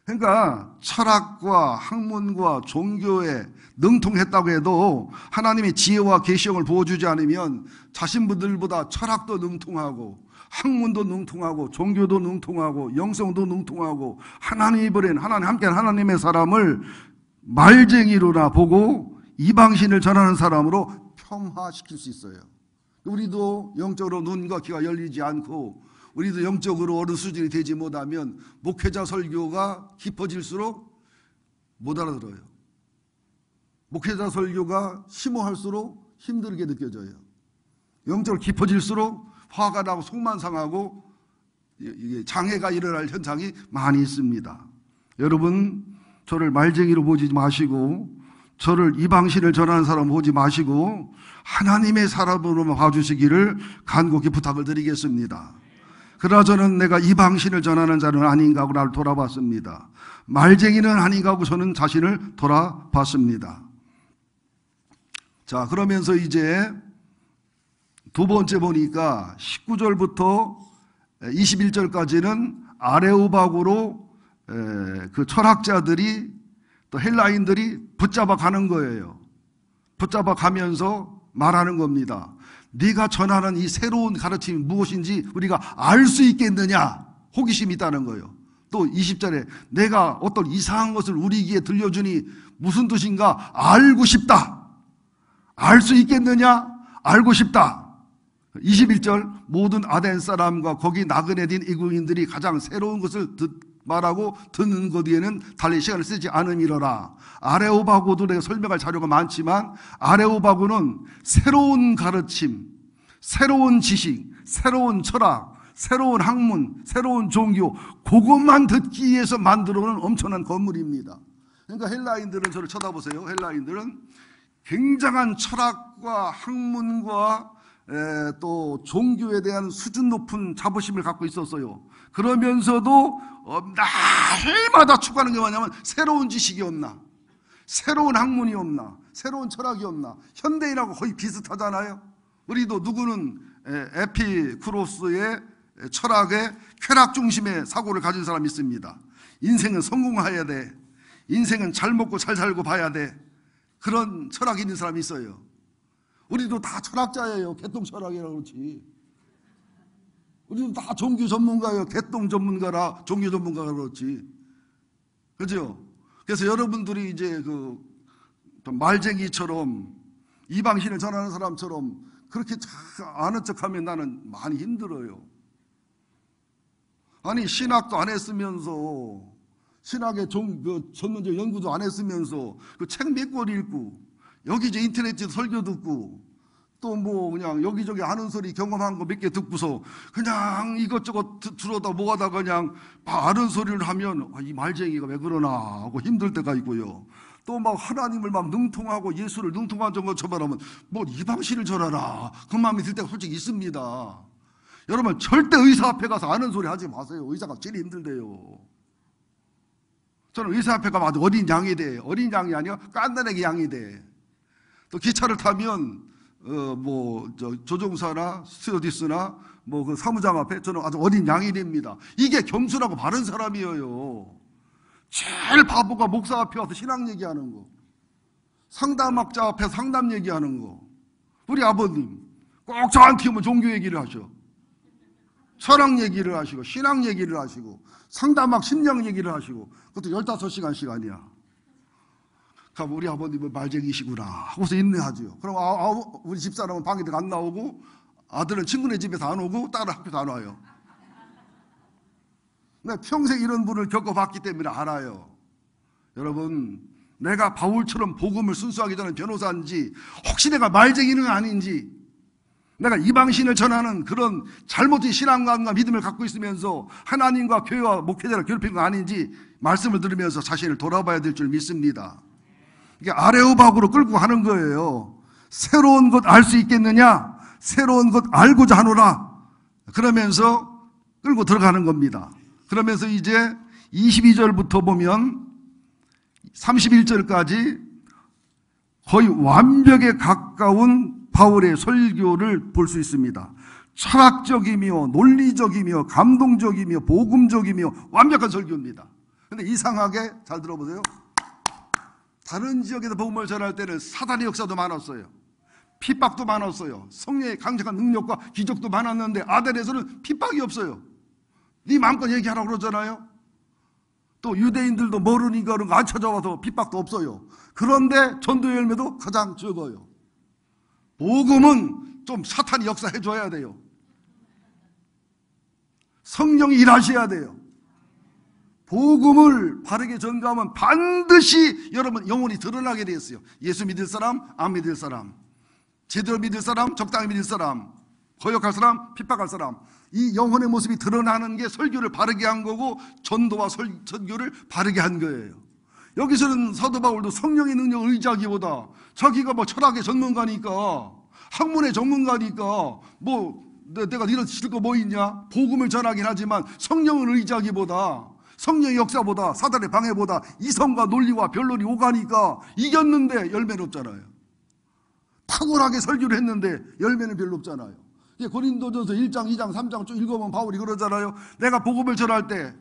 그러니까 철학과 학문과 종교에 능통했다고 해도 하나님의 지혜와 계시형을 보여주지 않으면 자신들보다 철학도 능통하고 학문도 능통하고 종교도 능통하고 영성도 능통하고 하나님이 버린 하나님 함께한 하나님의 사람을 말쟁이로나 보고 이방신을 전하는 사람으로 폄하시킬 수 있어요. 우리도 영적으로 눈과 귀가 열리지 않고 우리도 영적으로 어느 수준이 되지 못하면 목회자 설교가 깊어질수록 못 알아들어요. 목회자 설교가 심오할수록 힘들게 느껴져요. 영적으로 깊어질수록 화가 나고 속만 상하고 장애가 일어날 현상이 많이 있습니다. 여러분, 저를 말쟁이로 보지 마시고 저를 이방신을 전하는 사람 보지 마시고 하나님의 사람으로만 봐주시기를 간곡히 부탁을 드리겠습니다. 그러나 저는 내가 이방신을 전하는 자는 아닌가 하고 나를 돌아봤습니다. 말쟁이는 아닌가 하고 저는 자신을 돌아봤습니다. 자, 그러면서 이제 두 번째 보니까 19절부터 21절까지는 아레오바고로 그 철학자들이 또 헬라인들이 붙잡아 가는 거예요. 붙잡아 가면서 말하는 겁니다. 네가 전하는 이 새로운 가르침이 무엇인지 우리가 알 수 있겠느냐, 호기심이 있다는 거예요. 또 20절에 내가 어떤 이상한 것을 우리 귀에 들려주니 무슨 뜻인가 알고 싶다. 알 수 있겠느냐, 알고 싶다. 21절 모든 아덴 사람과 거기 나그네 된 이구인들이 가장 새로운 것을 말하고 듣는 것 뒤에는 달리 시간을 쓰지 않음이러라. 아레오바고도 내가 설명할 자료가 많지만 아레오바고는 새로운 가르침, 새로운 지식, 새로운 철학, 새로운 학문, 새로운 종교, 그것만 듣기 위해서 만들어놓은 엄청난 건물입니다. 그러니까 헬라인들은 저를 쳐다보세요. 헬라인들은 굉장한 철학과 학문과 또 종교에 대한 수준 높은 자부심을 갖고 있었어요. 그러면서도 날마다 추구하는 게 뭐냐면 새로운 지식이 없나, 새로운 학문이 없나, 새로운 철학이 없나. 현대인하고 거의 비슷하잖아요. 우리도 누구는 에피쿠로스의 철학의 쾌락 중심의 사고를 가진 사람이 있습니다. 인생은 성공해야 돼, 인생은 잘 먹고 잘 살고 봐야 돼, 그런 철학이 있는 사람이 있어요. 우리도 다 철학자예요. 개똥 철학이라고 그렇지. 우리도 다 종교 전문가예요. 개똥 전문가라 종교 전문가라 그렇지. 그죠? 그래서 여러분들이 이제 그 말쟁이처럼 이방신을 전하는 사람처럼 그렇게 아는 척하면 나는 많이 힘들어요. 아니, 신학도 안 했으면서, 신학의 전문적 연구도 안 했으면서 그 책 몇 권 읽고 여기 이제 인터넷에서 설교 듣고 또 뭐 그냥 여기저기 하는 소리 경험한 거 몇 개 듣고서 그냥 이것저것 들어다 뭐하다 그냥 바른 소리를 하면 이 말쟁이가 왜 그러나 하고 힘들 때가 있고요. 또 막 하나님을 막 능통하고 예수를 능통한 것처럼 하면 뭐 이방신을 전하라 그 마음이 들 때가 솔직히 있습니다. 여러분 절대 의사 앞에 가서 아는 소리 하지 마세요. 의사가 제일 힘들대요. 저는 의사 앞에 가면 아주 어린 양이 돼. 어린 양이 아니라 깐단하게 양이 돼. 또 기차를 타면 조종사나 스튜어디스나 뭐 그 사무장 앞에 저는 아주 어린 양이 됩니다. 이게 겸손하고 바른 사람이에요. 제일 바보가 목사 앞에 와서 신앙 얘기하는 거, 상담학자 앞에 상담 얘기하는 거. 우리 아버님 꼭 저한테 오면 종교 얘기를 하셔. 철학 얘기를 하시고 신앙 얘기를 하시고 상담학 심령 얘기를 하시고 그것도 15시간 시간이야. 그럼 우리 아버님은 말쟁이시구나 하고서 인내하죠. 그럼 우리 집사람은 방에 안 나오고 아들은 친구네 집에서 안 오고 딸은 학교도 안 와요. 내가 평생 이런 분을 겪어봤기 때문에 알아요. 여러분 내가 바울처럼 복음을 순수하기 전에 변호사인지 혹시 내가 말쟁이는 아닌지 내가 이방신을 전하는 그런 잘못된 신앙관과 믿음을 갖고 있으면서 하나님과 교회와 목회자를 괴롭힌 거 아닌지 말씀을 들으면서 자신을 돌아봐야 될 줄 믿습니다. 이게 아레오박으로 끌고 가는 거예요. 새로운 것 알 수 있겠느냐? 새로운 것 알고자 하노라. 그러면서 끌고 들어가는 겁니다. 그러면서 이제 22절부터 보면 31절까지 거의 완벽에 가까운 바울의 설교를 볼 수 있습니다. 철학적이며 논리적이며 감동적이며 복음적이며 완벽한 설교입니다. 근데 이상하게 잘 들어보세요. 다른 지역에서 복음을 전할 때는 사단의 역사도 많았어요. 핍박도 많았어요. 성령의 강력한 능력과 기적도 많았는데 아덴에서는 핍박이 없어요. 네 마음껏 얘기하라고 그러잖아요. 또 유대인들도 모르니까 그런 거 안 찾아와서 핍박도 없어요. 그런데 전도 열매도 가장 적어요. 복음은 좀 사탄이 역사해줘야 돼요. 성령이 일하셔야 돼요. 복음을 바르게 전가하면 반드시 여러분 영혼이 드러나게 되어 있어요. 예수 믿을 사람, 안 믿을 사람, 제대로 믿을 사람, 적당히 믿을 사람, 거역할 사람, 핍박할 사람, 이 영혼의 모습이 드러나는 게 설교를 바르게 한 거고 전도와 설교를 바르게 한 거예요. 여기서는 사도 바울도 성령의 능력을 의지하기보다 자기가 뭐 철학의 전문가니까 학문의 전문가니까 뭐 내가 이런 거 뭐 있냐? 복음을 전하긴 하지만 성령을 의지하기보다 성령의 역사보다 사단의 방해보다 이성과 논리와 변론이 오가니까 이겼는데 열매는 없잖아요. 탁월하게 설교를 했는데 열매는 별로 없잖아요. 고린도전서 1장, 2장, 3장 쭉 읽어보면 바울이 그러잖아요. 내가 복음을 전할 때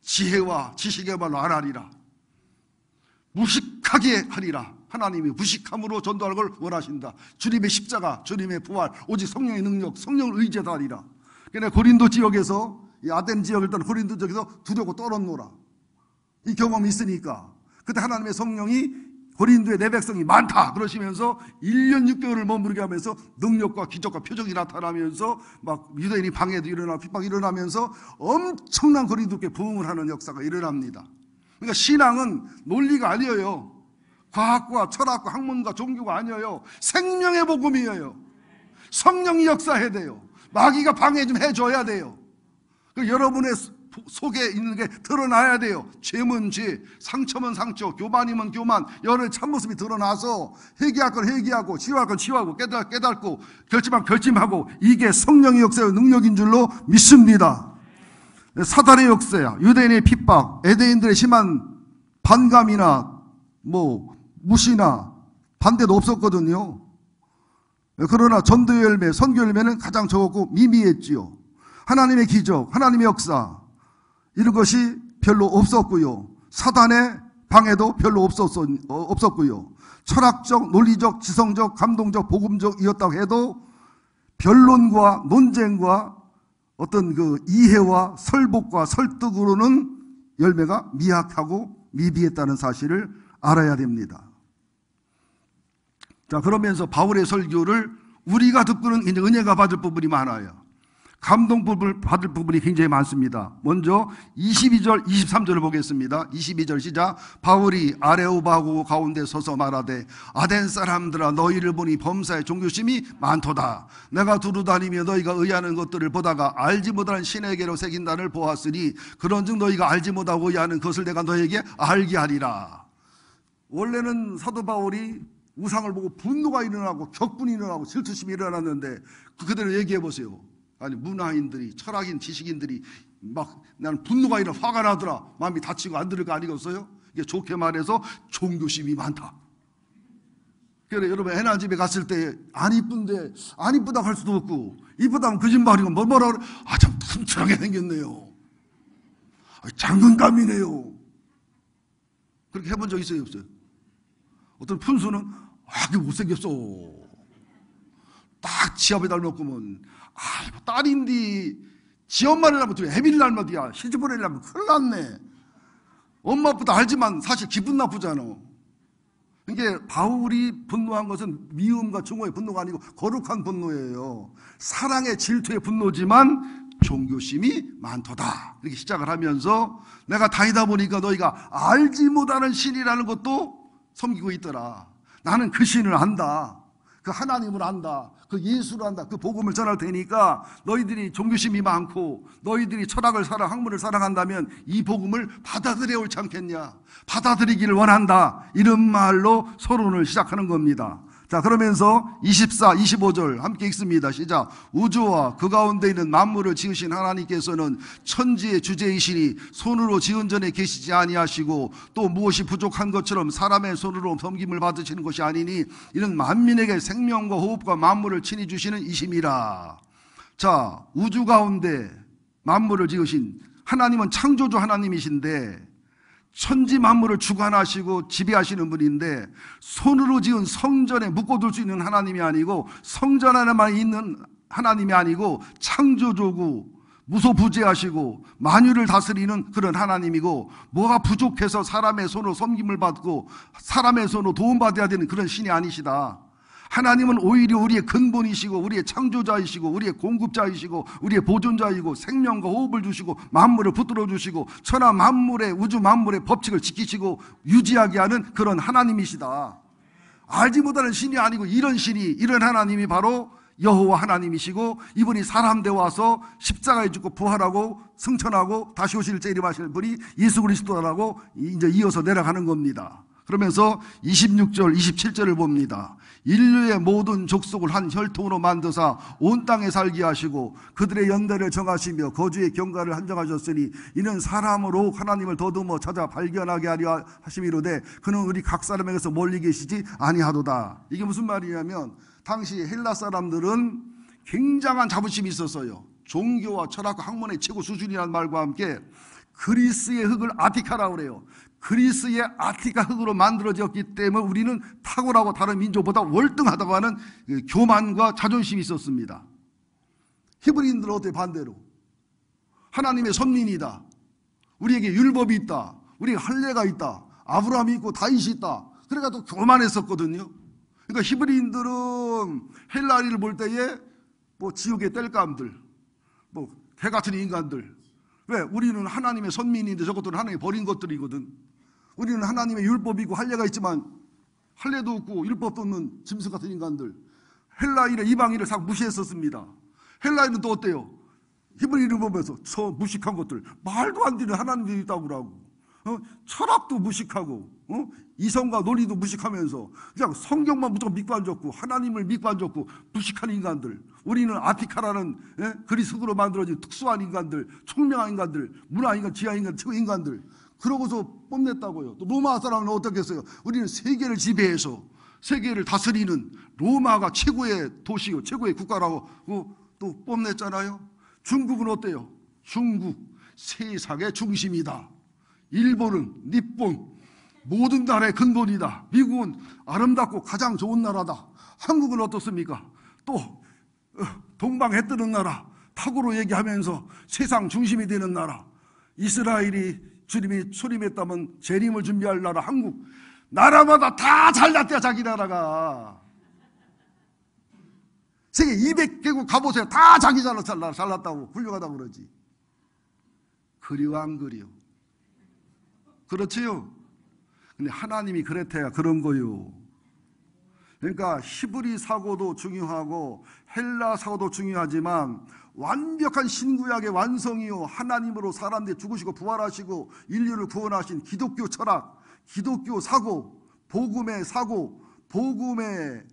지혜와 지식의 말로 안 하리라. 무식하게 하리라. 하나님이 무식함으로 전도할 걸 원하신다. 주님의 십자가, 주님의 부활, 오직 성령의 능력, 성령을 의지하다 하리라. 그러니까 고린도 지역에서 이 아덴 지역을 떠나 고린도 지역에서 두려고 떨었노라. 이 경험이 있으니까 그때 하나님의 성령이 고린도의 내 백성이 많다 그러시면서 1년 6개월을 머무르게 하면서 능력과 기적과 표적이 나타나면서 막 유대인이 방해도 일어나고 핍박이 일어나면서 엄청난 고린도께 부흥을 하는 역사가 일어납니다. 그러니까 신앙은 논리가 아니에요. 과학과 철학과 학문과 종교가 아니에요. 생명의 복음이에요. 성령이 역사해야 돼요. 마귀가 방해 좀 해줘야 돼요. 여러분의 속에 있는 게 드러나야 돼요. 죄면 죄, 상처면 상처, 교만이면 교만, 여러분의 참모습이 드러나서 회개할 건 회개하고 치유할 건 치유하고 깨닫고 결심할 건 결심하고 이게 성령의 역사의 능력인 줄로 믿습니다. 사단의 역사야, 유대인의 핍박, 에대인들의 심한 반감이나 뭐 무시나 반대도 없었거든요. 그러나 전도 열매, 선교 열매는 가장 적었고 미미했지요. 하나님의 기적, 하나님의 역사 이런 것이 별로 없었고요. 사단의 방해도 별로 없었고요. 철학적, 논리적, 지성적, 감동적, 복음적이었다고 해도 변론과 논쟁과 어떤 그 이해와 설복과 설득으로는 열매가 미약하고 미비했다는 사실을 알아야 됩니다. 자, 그러면서 바울의 설교를 우리가 듣고는 이제 은혜가 받을 부분이 많아요. 감동을 받을 부분이 굉장히 많습니다. 먼저 22절, 23절을 보겠습니다. 22절 시작. 바울이 아레오바고 가운데 서서 말하되 아덴 사람들아 너희를 보니 범사에 종교심이 많도다. 내가 두루다니며 너희가 의하는 것들을 보다가 알지 못하는 신에게로 새긴단을 보았으니 그런즉 너희가 알지 못하고 의하는 것을 내가 너희에게 알게 하리라. 원래는 사도 바울이 우상을 보고 분노가 일어나고 격분이 일어나고 질투심이 일어났는데 그대로 얘기해 보세요. 아니 문화인들이 철학인 지식인들이 막 나는 분노가 일어나 화가 나더라. 마음이 다치고 안 들을 거 아니겠어요? 이게 좋게 말해서 종교심이 많다. 그래 여러분 애나 집에 갔을 때 안 이쁜데 안 이쁘다고 할 수도 없고 이쁘다면 거짓말이고 뭐라 그래. 아 참 튼튼하게 생겼네요. 장근감이네요. 그렇게 해본 적 있어요 없어요? 어떤 푼수는 이게 못생겼어. 딱 지 앞에 닮았구먼. 딸인데 지 엄마를 닮았더니 애비를 닮았디야. 시집보내려 하면 큰일 났네. 엄마 아빠도 알지만 사실 기분 나쁘잖아. 이게 바울이 분노한 것은 미움과 증오의 분노가 아니고 거룩한 분노예요. 사랑의 질투의 분노지만 종교심이 많도다. 이렇게 시작을 하면서 내가 다니다 보니까 너희가 알지 못하는 신이라는 것도 섬기고 있더라. 나는 그 신을 안다. 그 하나님을 안다. 그 예수를 안다. 그 복음을 전할 테니까 너희들이 종교심이 많고 너희들이 철학을 사랑, 학문을 사랑한다면 이 복음을 받아들여 옳지 않겠냐. 받아들이기를 원한다. 이런 말로 서론을 시작하는 겁니다. 자, 그러면서 24, 25절 함께 읽습니다. 시작. 우주와 그 가운데 있는 만물을 지으신 하나님께서는 천지의 주제이시니 손으로 지은 전에 계시지 아니하시고 또 무엇이 부족한 것처럼 사람의 손으로 섬김을 받으시는 것이 아니니 이는 만민에게 생명과 호흡과 만물을 친히 주시는 이심이라. 자, 우주 가운데 만물을 지으신 하나님은 창조주 하나님이신데 천지 만물을 주관하시고 지배하시는 분인데 손으로 지은 성전에 묶어둘 수 있는 하나님이 아니고 성전 안에만 있는 하나님이 아니고 창조주고 무소부재하시고 만유를 다스리는 그런 하나님이고 뭐가 부족해서 사람의 손으로 섬김을 받고 사람의 손으로 도움받아야 되는 그런 신이 아니시다. 하나님은 오히려 우리의 근본이시고 우리의 창조자이시고 우리의 공급자이시고 우리의 보존자이고 생명과 호흡을 주시고 만물을 붙들어 주시고 천하 만물의 우주 만물의 법칙을 지키시고 유지하게 하는 그런 하나님이시다. 알지 못하는 신이 아니고 이런 신이 이런 하나님이 바로 여호와 하나님이시고 이분이 사람 되어 와서 십자가에 죽고 부활하고 승천하고 다시 오실 재림하실 분이 예수 그리스도라고 이제 이어서 내려가는 겁니다. 그러면서 26절, 27절을 봅니다. 인류의 모든 족속을 한 혈통으로 만드사 온 땅에 살게 하시고 그들의 연대를 정하시며 거주의 경과를 한정하셨으니 이는 사람으로 하나님을 더듬어 찾아 발견하게 하려 하심이로되 그는 우리 각 사람에게서 멀리 계시지 아니하도다. 이게 무슨 말이냐면 당시 헬라 사람들은 굉장한 자부심이 있었어요. 종교와 철학과 학문의 최고 수준이라는 말과 함께 그리스의 흙을 아티카라고 그래요. 그리스의 아티카 흙으로 만들어졌기 때문에 우리는 탁월하고 다른 민족보다 월등하다고 하는 교만과 자존심이 있었습니다. 히브리인들은 어때? 반대로 하나님의 선민이다. 우리에게 율법이 있다. 우리에게 할례가 있다. 아브라함이 있고 다윗이 있다. 그러니까 또 교만했었거든요. 그러니까 히브리인들은 헬라인을 볼 때에 뭐 지옥의 땔감들, 뭐 개 같은 인간들. 왜? 우리는 하나님의 선민인데 저것들은 하나님이 버린 것들이거든. 우리는 하나님의 율법이고 할례가 있지만 할례도 없고 율법도 없는 짐승 같은 인간들. 헬라인의 이방인을 싹 무시했었습니다. 헬라인은 또 어때요? 히브리인을 보면서 저 무식한 것들, 말도 안 되는 하나님이 있다고 그러고 철학도 무식하고 이성과 논리도 무식하면서 그냥 성경만 무조건 믿고 앉았고 하나님을 믿고 앉았고 무식한 인간들. 우리는 아티카라는 그리스 흙으로 만들어진 특수한 인간들, 총명한 인간들, 문화인간, 지하인간, 최고인간들. 그러고서 뽐냈다고요. 또 로마 사람은 어떻게 했어요? 우리는 세계를 지배해서 세계를 다스리는 로마가 최고의 도시요 최고의 국가라고 또 뽐냈잖아요. 중국은 어때요? 중국 세상의 중심이다. 일본은 니폰 모든 나라의 근본이다. 미국은 아름답고 가장 좋은 나라다. 한국은 어떻습니까? 또 동방해 뜨는 나라, 탁으로 얘기하면서 세상 중심이 되는 나라. 이스라엘이 주님이 초림했다면 재림을 준비할 나라 한국. 나라마다 다 잘났대요. 자기 나라가. 세계 200개국 가보세요. 다 자기 잘났다고 훌륭하다고 그러지. 그리워 안 그리워? 그렇지요? 근데 하나님이 그랬대야 그런 거요. 그러니까 히브리 사고도 중요하고 헬라 사고도 중요하지만 완벽한 신구약의 완성이요, 하나님으로 사람들이 죽으시고 부활하시고 인류를 구원하신 기독교 철학, 기독교 사고, 복음의 사고, 복음의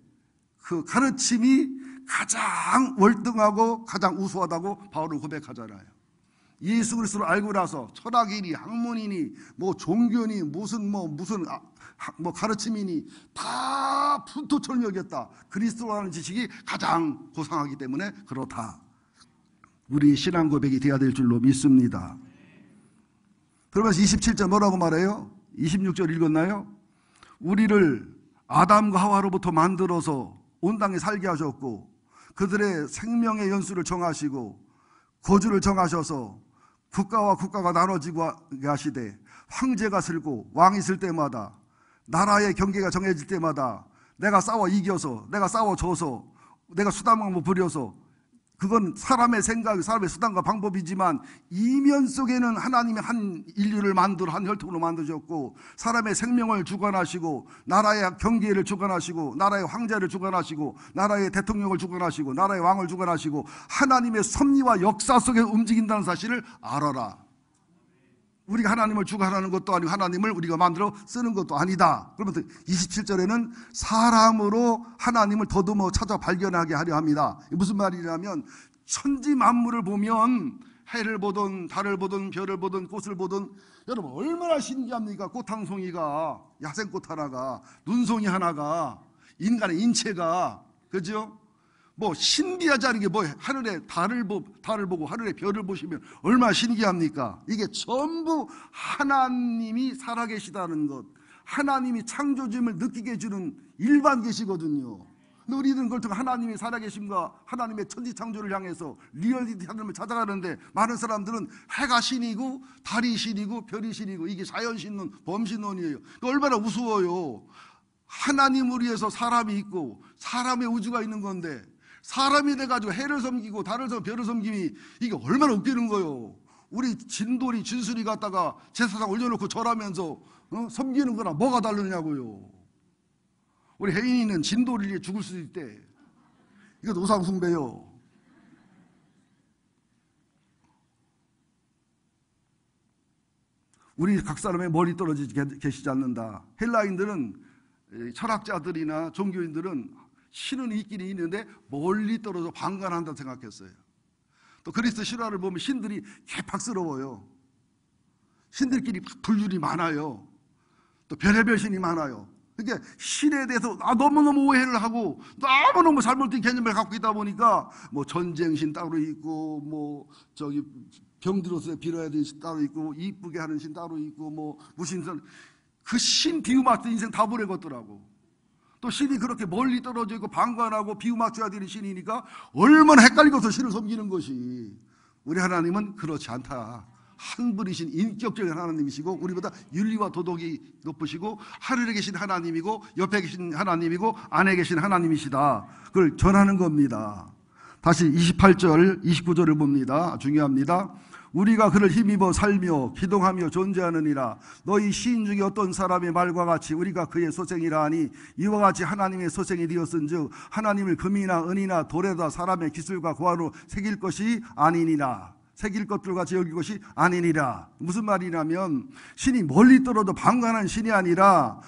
그 가르침이 가장 월등하고 가장 우수하다고 바울은 고백하잖아요. 예수 그리스도를 알고 나서 철학이니 학문이니 뭐 종교니 무슨 가르침이니 다 분토처럼 여겼다. 그리스도라는 지식이 가장 고상하기 때문에 그렇다. 우리 신앙 고백이 되어야 될 줄로 믿습니다. 그러면서 27절 뭐라고 말해요? 26절 읽었나요? 우리를 아담과 하와로부터 만들어서 온 땅에 살게 하셨고 그들의 생명의 연수를 정하시고 거주를 정하셔서 국가와 국가가 나눠지고 하시되 황제가 슬고 왕이 있을 때마다 나라의 경계가 정해질 때마다 내가 싸워 이겨서 내가 싸워 져서 내가 수단방법 부려서 그건 사람의 생각, 사람의 수단과 방법이지만 이면 속에는 하나님이 한 인류를 한 혈통으로 만드셨고 사람의 생명을 주관하시고 나라의 경계를 주관하시고 나라의 황제를 주관하시고 나라의 대통령을 주관하시고 나라의 왕을 주관하시고 하나님의 섭리와 역사 속에 움직인다는 사실을 알아라. 우리가 하나님을 주관하는 것도 아니고 하나님을 우리가 만들어 쓰는 것도 아니다. 그러면서 27절에는 사람으로 하나님을 더듬어 찾아 발견하게 하려 합니다. 무슨 말이냐면 천지 만물을 보면 해를 보든 달을 보든 별을 보든 꽃을 보든 여러분 얼마나 신기합니까? 꽃 한 송이가, 야생꽃 하나가, 눈송이 하나가, 인간의 인체가, 그죠? 뭐 신비하지 않은 게 뭐 하늘에 달을 보고 하늘에 별을 보시면 얼마나 신기합니까? 이게 전부 하나님이 살아계시다는 것, 하나님이 창조주임을 느끼게 해주는 일반 계시거든요. 근데 우리들은 그걸 통해 하나님이 살아계심과 하나님의 천지창조를 향해서 리얼리티 하나님을 찾아가는데 많은 사람들은 해가 신이고 달이 신이고 별이 신이고 이게 자연신론, 범신론이에요. 얼마나 우스워요. 하나님을 위해서 사람이 있고 사람의 우주가 있는 건데 사람이 돼가지고 해를 섬기고 달을 섬기고 별을 섬김이 이게 얼마나 웃기는 거요. 우리 진돌이 진술이 갖다가 제사상 올려놓고 절하면서 섬기는 거나 뭐가 다르냐고요. 우리 혜인이는 진돌이 죽을 수도 있대. 이거 우상숭배요. 우리 각 사람의 멀리 떨어지지 계시지 않는다. 헬라인들은 철학자들이나 종교인들은 신은 있긴 있는데 멀리 떨어져 방관한다고 생각했어요. 또 그리스도 실화를 보면 신들이 개팍스러워요. 신들끼리 불륜이 많아요. 또 별의별 신이 많아요. 그러니까 신에 대해서 너무너무 오해를 하고 너무너무 잘못된 개념을 갖고 있다 보니까 뭐 전쟁신 따로 있고 뭐 병들어서 빌어야 되는 신 따로 있고 이쁘게 하는 신 따로 있고 뭐 무신선 그 신 비유 맞춰 인생 다 보내겠더라고. 또 신이 그렇게 멀리 떨어져 있고 방관하고 비유 맞춰야 되는 신이니까 얼마나 헷갈리고서 신을 섬기는 것이. 우리 하나님은 그렇지 않다. 한 분이신 인격적인 하나님이시고 우리보다 윤리와 도덕이 높으시고 하늘에 계신 하나님이고 옆에 계신 하나님이고 안에 계신 하나님이시다. 그걸 전하는 겁니다. 다시 28절 29절을 봅니다. 중요합니다. 우리가 그를 힘입어 살며 기동하며 존재하느니라. 너희 시인 중에 어떤 사람의 말과 같이 우리가 그의 소생이라 하니 이와 같이 하나님의 소생이 되었은즉 하나님을 금이나 은이나 돌에다 사람의 기술과 고안으로 새길 것이 아니니라. 새길 것들과 여길 것이 아니니라. 무슨 말이냐면 신이 멀리 떨어져 방관한 신이 아니라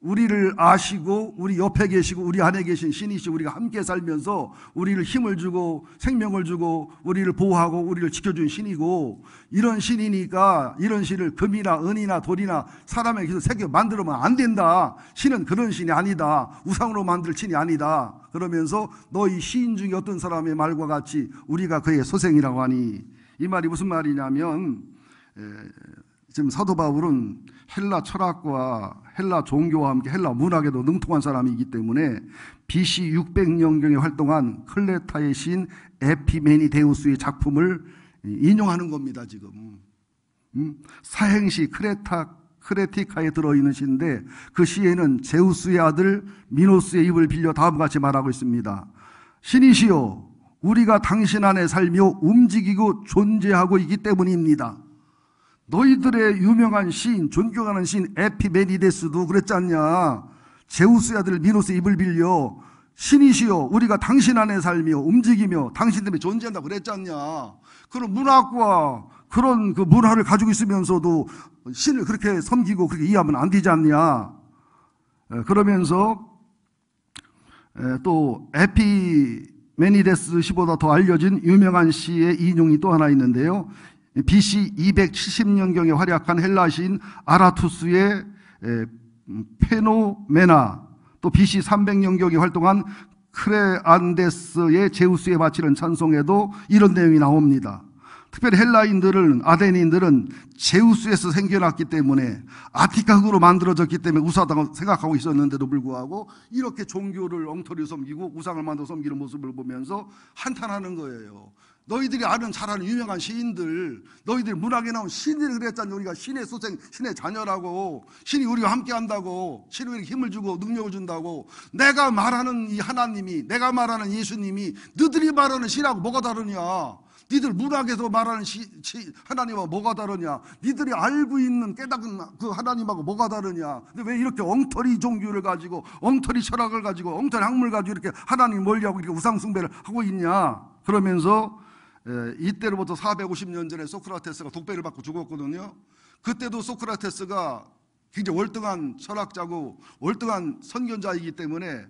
우리를 아시고 우리 옆에 계시고 우리 안에 계신 신이시고 우리가 함께 살면서 우리를 힘을 주고 생명을 주고 우리를 보호하고 우리를 지켜준 신이고 이런 신이니까 이런 신을 금이나 은이나 돌이나 사람의 기술 새겨 만들면 안 된다. 신은 그런 신이 아니다. 우상으로 만들 신이 아니다. 그러면서 너희 시인 중에 어떤 사람의 말과 같이 우리가 그의 소생이라고 하니 이 말이 무슨 말이냐면 지금 사도 바울은 헬라 철학과 헬라 종교와 함께 헬라 문학에도 능통한 사람이기 때문에 BC 600년경에 활동한 클레타의 시인 에피메니데우스의 작품을 인용하는 겁니다. 지금 사행시 크레티카에 들어있는 시인데 그 시에는 제우스의 아들 미노스의 입을 빌려 다음과 같이 말하고 있습니다. 신이시여 우리가 당신 안에 살며 움직이고 존재하고 있기 때문입니다. 너희들의 유명한 시인, 존경하는 시인 에피메니데스도 그랬지 않냐. 제우스의 아들 미노스의 입을 빌려 신이시여 우리가 당신 안에 살며 움직이며 당신 때문에 존재한다고 그랬지 않냐. 그런 문학과 그런 그 문화를 가지고 있으면서도 신을 그렇게 섬기고 그렇게 이해하면 안 되지 않냐. 그러면서 또 에피메니데스 시보다 더 알려진 유명한 시의 인용이 또 하나 있는데요. BC 270년경에 활약한 헬라 시인 아라투스의 페노메나, 또 BC 300년경에 활동한 크레안데스의 제우스에 바치는 찬송에도 이런 내용이 나옵니다. 특별히 헬라인들은, 아데니인들은 제우스에서 생겨났기 때문에 아티카 흙으로 만들어졌기 때문에 우사다고 생각하고 있었는데도 불구하고 이렇게 종교를 엉터리 섬기고 우상을 만들어 섬기는 모습을 보면서 한탄하는 거예요. 너희들이 아는 잘 아는 유명한 시인들, 너희들 문학에 나온 시인들이 그랬잖아. 우리가 신의 소생, 신의 자녀라고, 신이 우리와 함께 한다고, 신이 우리에게 힘을 주고 능력을 준다고. 내가 말하는 이 하나님이, 내가 말하는 예수님이 너희들이 말하는 신하고 뭐가 다르냐. 니들 문학에서 말하는 하나님하고 뭐가 다르냐. 니들이 알고 있는 깨닫은 그 하나님하고 뭐가 다르냐. 근데 왜 이렇게 엉터리 종교를 가지고, 엉터리 철학을 가지고, 엉터리 학문을 가지고 이렇게 하나님 멀리하고 이렇게 우상숭배를 하고 있냐. 그러면서 이때로부터 450년 전에 소크라테스가 독배를 받고 죽었거든요. 그때도 소크라테스가 굉장히 월등한 철학자고 월등한 선견자이기 때문에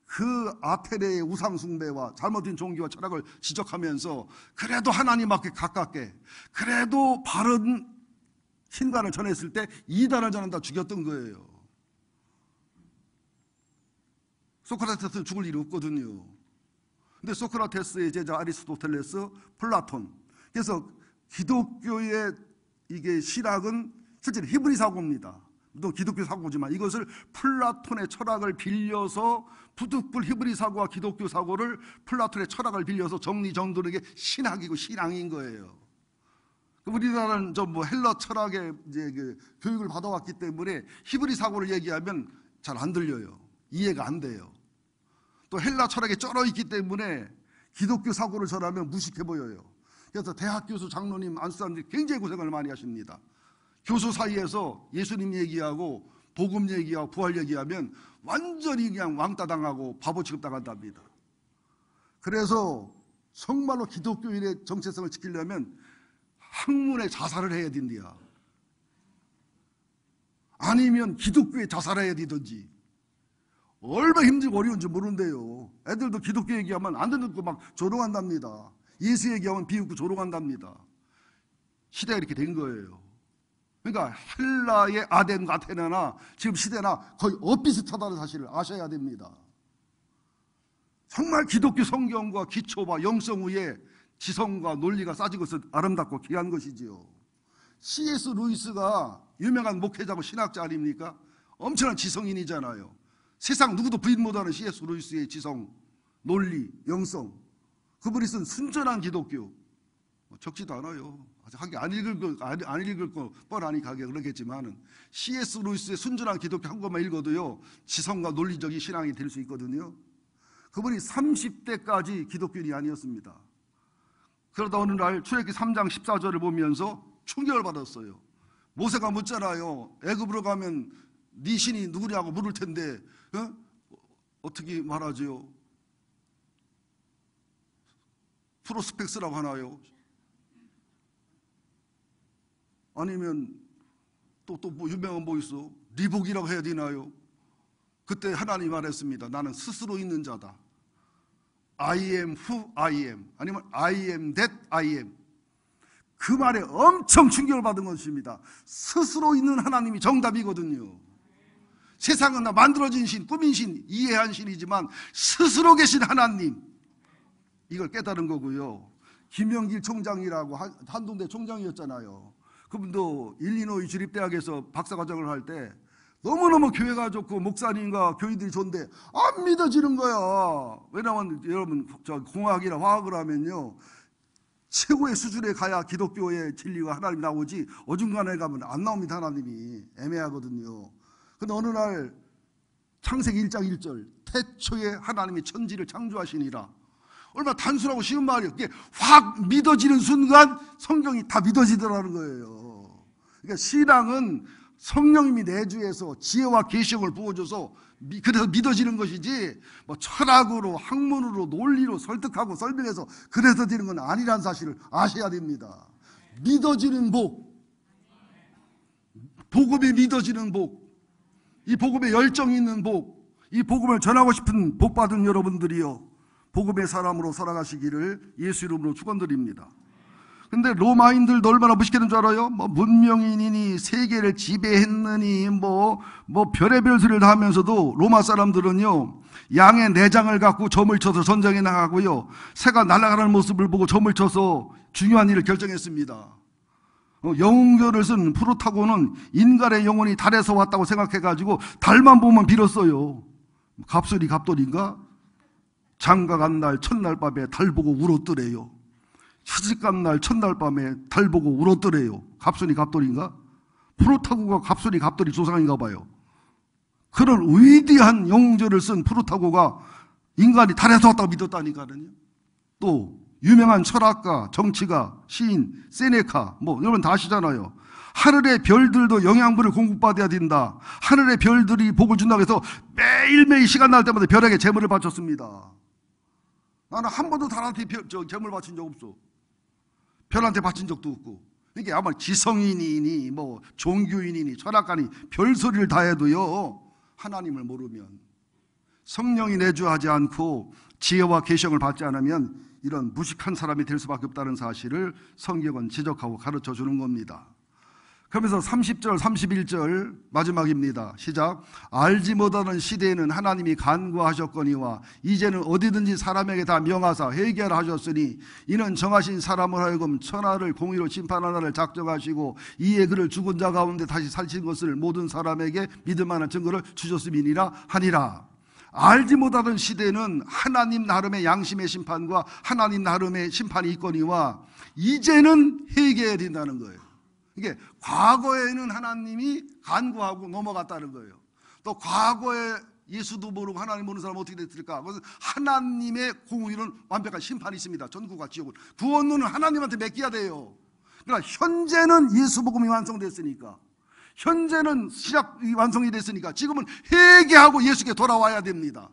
그 아테네의 우상숭배와 잘못된 종교와 철학을 지적하면서 그래도 하나님 앞에 가깝게, 그래도 바른 신관을 전했을 때 이단을 전한다 죽였던 거예요. 소크라테스는 죽을 일이 없거든요. 근데 소크라테스의 제자 아리스토텔레스, 플라톤. 그래서 기독교의 이게 신학은 실제로 히브리 사고입니다. 또 기독교 사고지만 이것을 플라톤의 철학을 빌려서 부득불 히브리 사고와 기독교 사고를 플라톤의 철학을 빌려서 정리정돈에게 신학이고 신앙인 거예요. 우리나라는 뭐 헬라 철학의 이제 그 교육을 받아왔기 때문에 히브리 사고를 얘기하면 잘 안 들려요. 이해가 안 돼요. 또 헬라 철학에 쩔어 있기 때문에 기독교 사고를 전하면 무식해 보여요. 그래서 대학 교수, 장로님, 안수사님들이 굉장히 고생을 많이 하십니다. 교수 사이에서 예수님 얘기하고 복음 얘기하고 부활 얘기하면 완전히 그냥 왕따 당하고 바보 취급당한답니다. 그래서 정말로 기독교인의 정체성을 지키려면 학문에 자살을 해야 된대요. 아니면 기독교에 자살해야 되든지. 얼마나 힘들고 어려운지 모르는데요. 애들도 기독교 얘기하면 안 듣는 거 막 조롱한답니다. 예수 얘기하면 비웃고 조롱한답니다. 시대가 이렇게 된 거예요. 그러니까 헬라의 아덴과 아테네나 지금 시대나 거의 엇비슷하다는 사실을 아셔야 됩니다. 정말 기독교 성경과 기초와 영성 위에 지성과 논리가 쌓인 것은 아름답고 귀한 것이지요. C.S. 루이스가 유명한 목회자고 신학자 아닙니까? 엄청난 지성인이잖아요. 세상 누구도 부인 못하는 C.S. 루이스의 지성, 논리, 영성. 그분이 쓴 순전한 기독교. 적지도 않아요. 하긴 안 읽을 거 뻔하니 가게 그러겠지만은 C.S. 루이스의 순전한 기독교 한 권만 읽어도요 지성과 논리적인 신앙이 될 수 있거든요. 그분이 30대까지 기독교인이 아니었습니다. 그러다 어느 날 출애굽기 3장 14절을 보면서 충격을 받았어요. 모세가 묻잖아요. 애굽으로 가면 네 신이 누구냐고 물을 텐데 어떻게 말하죠? 프로스펙스라고 하나요? 아니면 또 뭐 유명한 뭐 있어? 리복이라고 해야 되나요? 그때 하나님 말했습니다. 나는 스스로 있는 자다. I am who I am. 아니면 I am that I am. 그 말에 엄청 충격을 받은 것입니다. 스스로 있는 하나님이 정답이거든요. 세상은 나 만들어진 신, 꾸민 신, 이해한 신이지만 스스로 계신 하나님, 이걸 깨달은 거고요. 김영길 총장이라고 한동대 총장이었잖아요. 그분도 일리노이 주립대학에서 박사과정을 할 때 너무너무 교회가 좋고 목사님과 교인들이 좋은데 안 믿어지는 거야. 왜냐하면 여러분 공학이나 화학을 하면요 최고의 수준에 가야 기독교의 진리와 하나님이 나오지 어중간하게 가면 안 나옵니다. 하나님이 애매하거든요. 근데 어느 날 창세기 1장 1절 태초에 하나님이 천지를 창조하시니라. 얼마나 단순하고 쉬운 말이에요. 그게 확 믿어지는 순간 성경이 다 믿어지더라는 거예요. 그러니까 신앙은 성령님이 내주에서 지혜와 계시형을 부어줘서 그래서 믿어지는 것이지, 뭐 철학으로 학문으로 논리로 설득하고 설명해서 그래서 되는 건 아니라는 사실을 아셔야 됩니다. 믿어지는 복, 복음이 믿어지는 복, 이 복음에 열정이 있는 복, 이 복음을 전하고 싶은 복받은 여러분들이요, 복음의 사람으로 살아가시기를 예수 이름으로 축원드립니다. 근데 로마인들도 얼마나 무식했는 줄 알아요? 뭐 문명인이니 세계를 지배했느니 뭐 별의별 소리를 다 하면서도 로마 사람들은요, 양의 내장을 갖고 점을 쳐서 전쟁에 나가고요, 새가 날아가는 모습을 보고 점을 쳐서 중요한 일을 결정했습니다. 영웅교를 쓴 프루타고는 인간의 영혼이 달에서 왔다고 생각해가지고 달만 보면 빌었어요. 갑술이 갑돌인가? 장가간 날 첫날 밤에 달 보고 울었더래요. 시집간 날 첫날 밤에 달 보고 울었더래요. 갑술이 갑돌인가? 프루타고가 갑술이 갑돌이 조상인가 봐요. 그런 위대한 영웅절을 쓴 프루타고가 인간이 달에서 왔다고 믿었다니까요. 또 유명한 철학가, 정치가, 시인 세네카, 뭐 여러분 다 아시잖아요. 하늘의 별들도 영양분을 공급받아야 된다. 하늘의 별들이 복을 준다고 해서 매일매일 시간 날 때마다 별에게 제물을 바쳤습니다. 나는 한 번도 달한테 제물 바친 적 없어. 별한테 바친 적도 없고. 이게 아마 지성인이니 뭐 종교인이니 철학가니 별소리를 다 해도요, 하나님을 모르면, 성령이 내주하지 않고 지혜와 계시형을 받지 않으면 이런 무식한 사람이 될 수밖에 없다는 사실을 성경은 지적하고 가르쳐 주는 겁니다. 그러면서 30절 31절 마지막입니다. 시작. 알지 못하는 시대에는 하나님이 간구하셨거니와 이제는 어디든지 사람에게 다 명하사 회개하라 하셨으니 이는 정하신 사람을 하여금 천하를 공의로 심판하나를 작정하시고 이에 그를 죽은 자 가운데 다시 살신 것을 모든 사람에게 믿을 만한 증거를 주셨음이니라 하니라. 알지 못하던 시대는 하나님 나름의 양심의 심판과 하나님 나름의 심판이 있거니와 이제는 회개해야 된다는 거예요. 이게 과거에는 하나님이 간구하고 넘어갔다는 거예요. 또 과거에 예수도 모르고 하나님 모르는 사람은 어떻게 됐을까? 그것은 하나님의 공의는 완벽한 심판이 있습니다. 전국과 지옥은. 구원론은 하나님한테 맡겨야 돼요. 그러니까 현재는 예수 복음이 완성됐으니까, 현재는 시작이 완성이 됐으니까 지금은 회개하고 예수께 돌아와야 됩니다.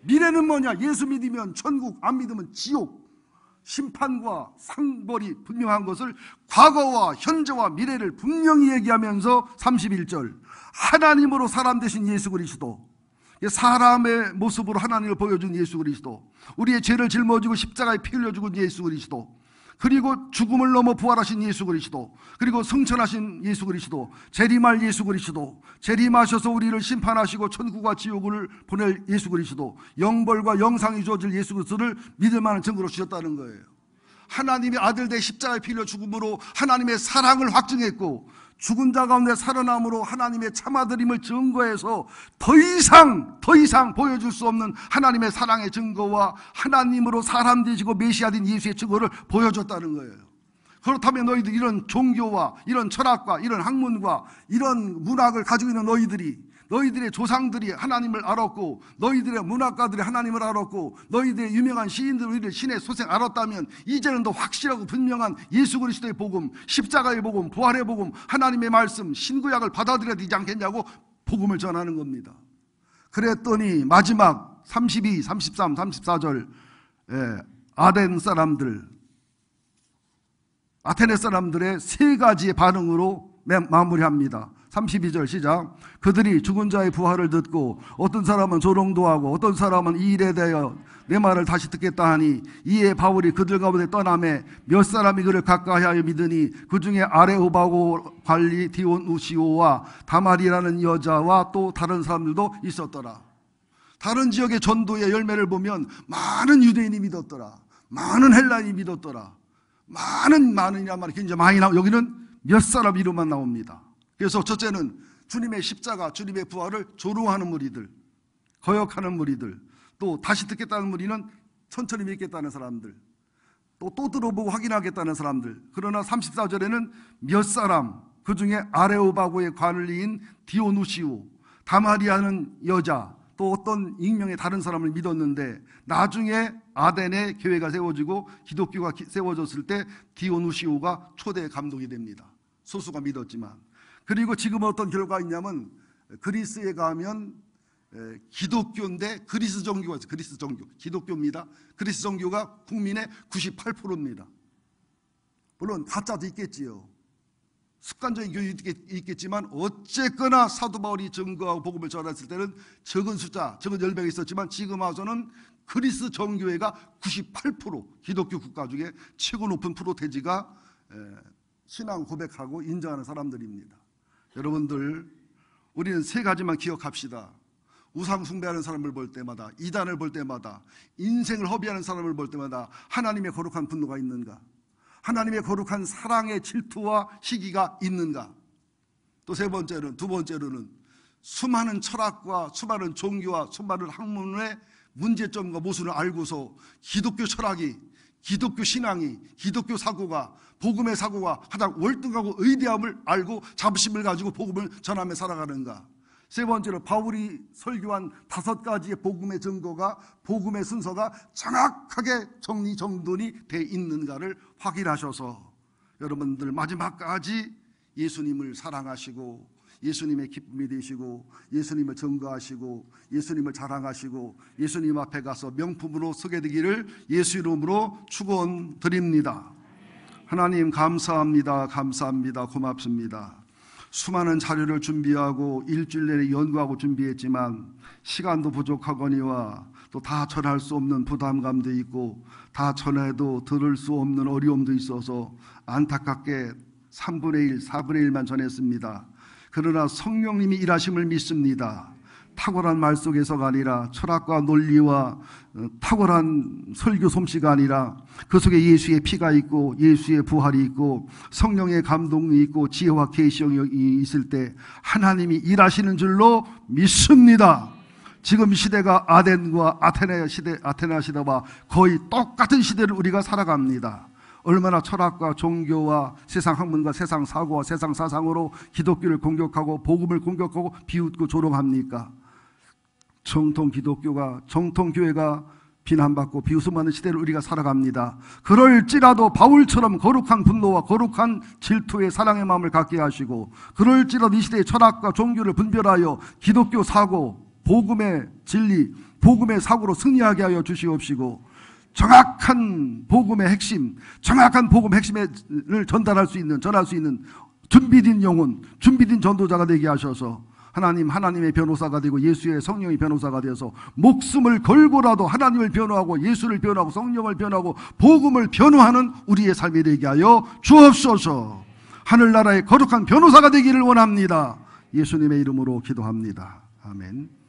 미래는 뭐냐? 예수 믿으면 천국, 안 믿으면 지옥. 심판과 상벌이 분명한 것을 과거와 현재와 미래를 분명히 얘기하면서 31절 하나님으로 사람 되신 예수 그리스도, 사람의 모습으로 하나님을 보여준 예수 그리스도, 우리의 죄를 짊어지고 십자가에 피 흘려 죽은 예수 그리스도, 그리고 죽음을 넘어 부활하신 예수 그리스도, 그리고 승천하신 예수 그리스도, 재림할 예수 그리스도, 재림하셔서 우리를 심판하시고 천국과 지옥을 보낼 예수 그리스도, 영벌과 영상이 주어질 예수 그리스도를 믿을 만한 증거로 주셨다는 거예요. 하나님의 아들 대 십자가에 피 흘려 죽음으로 하나님의 사랑을 확증했고, 죽은 자 가운데 살아남으로 하나님의 참아드림을 증거해서 더 이상 보여줄 수 없는 하나님의 사랑의 증거와 하나님으로 사람 되시고 메시아된 예수의 증거를 보여줬다는 거예요. 그렇다면 너희들 이런 종교와 이런 철학과 이런 학문과 이런 문학을 가지고 있는 너희들의 조상들이 하나님을 알았고, 너희들의 문학가들이 하나님을 알았고, 너희들의 유명한 시인들이 신의 소생 알았다면 이제는 더 확실하고 분명한 예수 그리스도의 복음, 십자가의 복음, 부활의 복음, 하나님의 말씀, 신구약을 받아들여야 되지 않겠냐고 복음을 전하는 겁니다. 그랬더니 마지막 32, 33, 34절 아테네 사람들의 세 가지의 반응으로 마무리합니다. 32절 시작. 그들이 죽은 자의 부활을 듣고 어떤 사람은 조롱도 하고 어떤 사람은 이 일에 대하여 내 말을 다시 듣겠다 하니 이에 바울이 그들 가운데 떠나매 몇 사람이 그를 가까이하여 믿으니 그 중에 아레오바고 관리 디오누시오와 다말이라는 여자와 또 다른 사람들도 있었더라. 다른 지역의 전도의 열매를 보면 많은 유대인이 믿었더라. 많은 헬라인이 믿었더라. 많은이란 말이 굉장히 많이 나오고, 여기는 몇 사람 이름만 나옵니다. 그래서 첫째는 주님의 십자가, 주님의 부활을 조롱하는 무리들, 거역하는 무리들, 또 다시 듣겠다는 무리는 천천히 믿겠다는 사람들, 또 들어보고 확인하겠다는 사람들. 그러나 34절에는 몇 사람, 그 중에 아레오바고의 관리인 디오누시오, 다마리아는 여자, 또 어떤 익명의 다른 사람을 믿었는데 나중에 아덴에 교회가 세워지고 기독교가 세워졌을 때 디오누시오가 초대 감독이 됩니다. 소수가 믿었지만. 그리고 지금 어떤 결과가 있냐면 그리스에 가면 기독교인데 그리스 정교가 있어요. 그리스 정교. 기독교입니다. 그리스 정교가 국민의 98%입니다. 물론 가짜도 있겠지요. 습관적인 교육이 있겠지만 어쨌거나 사도 바울이 증거하고 복음을 전했을 때는 적은 숫자, 적은 열배가 있었지만 지금 와서는 그리스 정교회가 98% 기독교 국가 중에 최고 높은 프로테지가 신앙 고백하고 인정하는 사람들입니다. 여러분들, 우리는 세 가지만 기억합시다. 우상 숭배하는 사람을 볼 때마다, 이단을 볼 때마다, 인생을 허비하는 사람을 볼 때마다 하나님의 거룩한 분노가 있는가? 하나님의 거룩한 사랑의 질투와 시기가 있는가? 또 두 번째로는 수많은 철학과 수많은 종교와 수많은 학문의 문제점과 모순을 알고서 기독교 철학이, 기독교 신앙이, 기독교 사고가, 복음의 사고가 가장 월등하고 의대함을 알고 자부심을 가지고 복음을 전하며 살아가는가? 세 번째로 바울이 설교한 5가지의 복음의 증거가, 복음의 순서가 정확하게 정리정돈이 돼 있는가를 확인하셔서 여러분들 마지막까지 예수님을 사랑하시고 예수님의 기쁨이 되시고 예수님을 증거하시고 예수님을 자랑하시고 예수님 앞에 가서 명품으로 서게 되기를 예수 이름으로 축원드립니다. 하나님 감사합니다. 감사합니다. 고맙습니다. 수많은 자료를 준비하고 일주일 내내 연구하고 준비했지만 시간도 부족하거니와 또 다 전할 수 없는 부담감도 있고 다 전해도 들을 수 없는 어려움도 있어서 안타깝게 3분의 1, 4분의 1만 전했습니다. 그러나 성령님이 일하심을 믿습니다. 탁월한 말 속에서가 아니라 철학과 논리와 탁월한 설교 솜씨가 아니라 그 속에 예수의 피가 있고 예수의 부활이 있고 성령의 감동이 있고 지혜와 계시형이 있을 때 하나님이 일하시는 줄로 믿습니다. 지금 시대가 아덴과 아테네 시대와 거의 똑같은 시대를 우리가 살아갑니다. 얼마나 철학과 종교와 세상 학문과 세상 사고와 세상 사상으로 기독교를 공격하고 복음을 공격하고 비웃고 조롱합니까? 정통 기독교가, 정통 교회가 비난받고 비웃음하는 시대를 우리가 살아갑니다. 그럴지라도 바울처럼 거룩한 분노와 거룩한 질투의 사랑의 마음을 갖게 하시고 그럴지라도 이 시대의 철학과 종교를 분별하여 기독교 사고, 복음의 진리, 복음의 사고로 승리하게 하여 주시옵시고 정확한 복음의 핵심, 정확한 복음 핵심을 전할 수 있는 준비된 영혼, 준비된 전도자가 되게 하셔서 하나님의 변호사가 되고 예수의 성령의 변호사가 되어서 목숨을 걸고라도 하나님을 변호하고 예수를 변호하고 성령을 변호하고 복음을 변호하는 우리의 삶이 되게 하여 주옵소서. 하늘나라의 거룩한 변호사가 되기를 원합니다. 예수님의 이름으로 기도합니다. 아멘.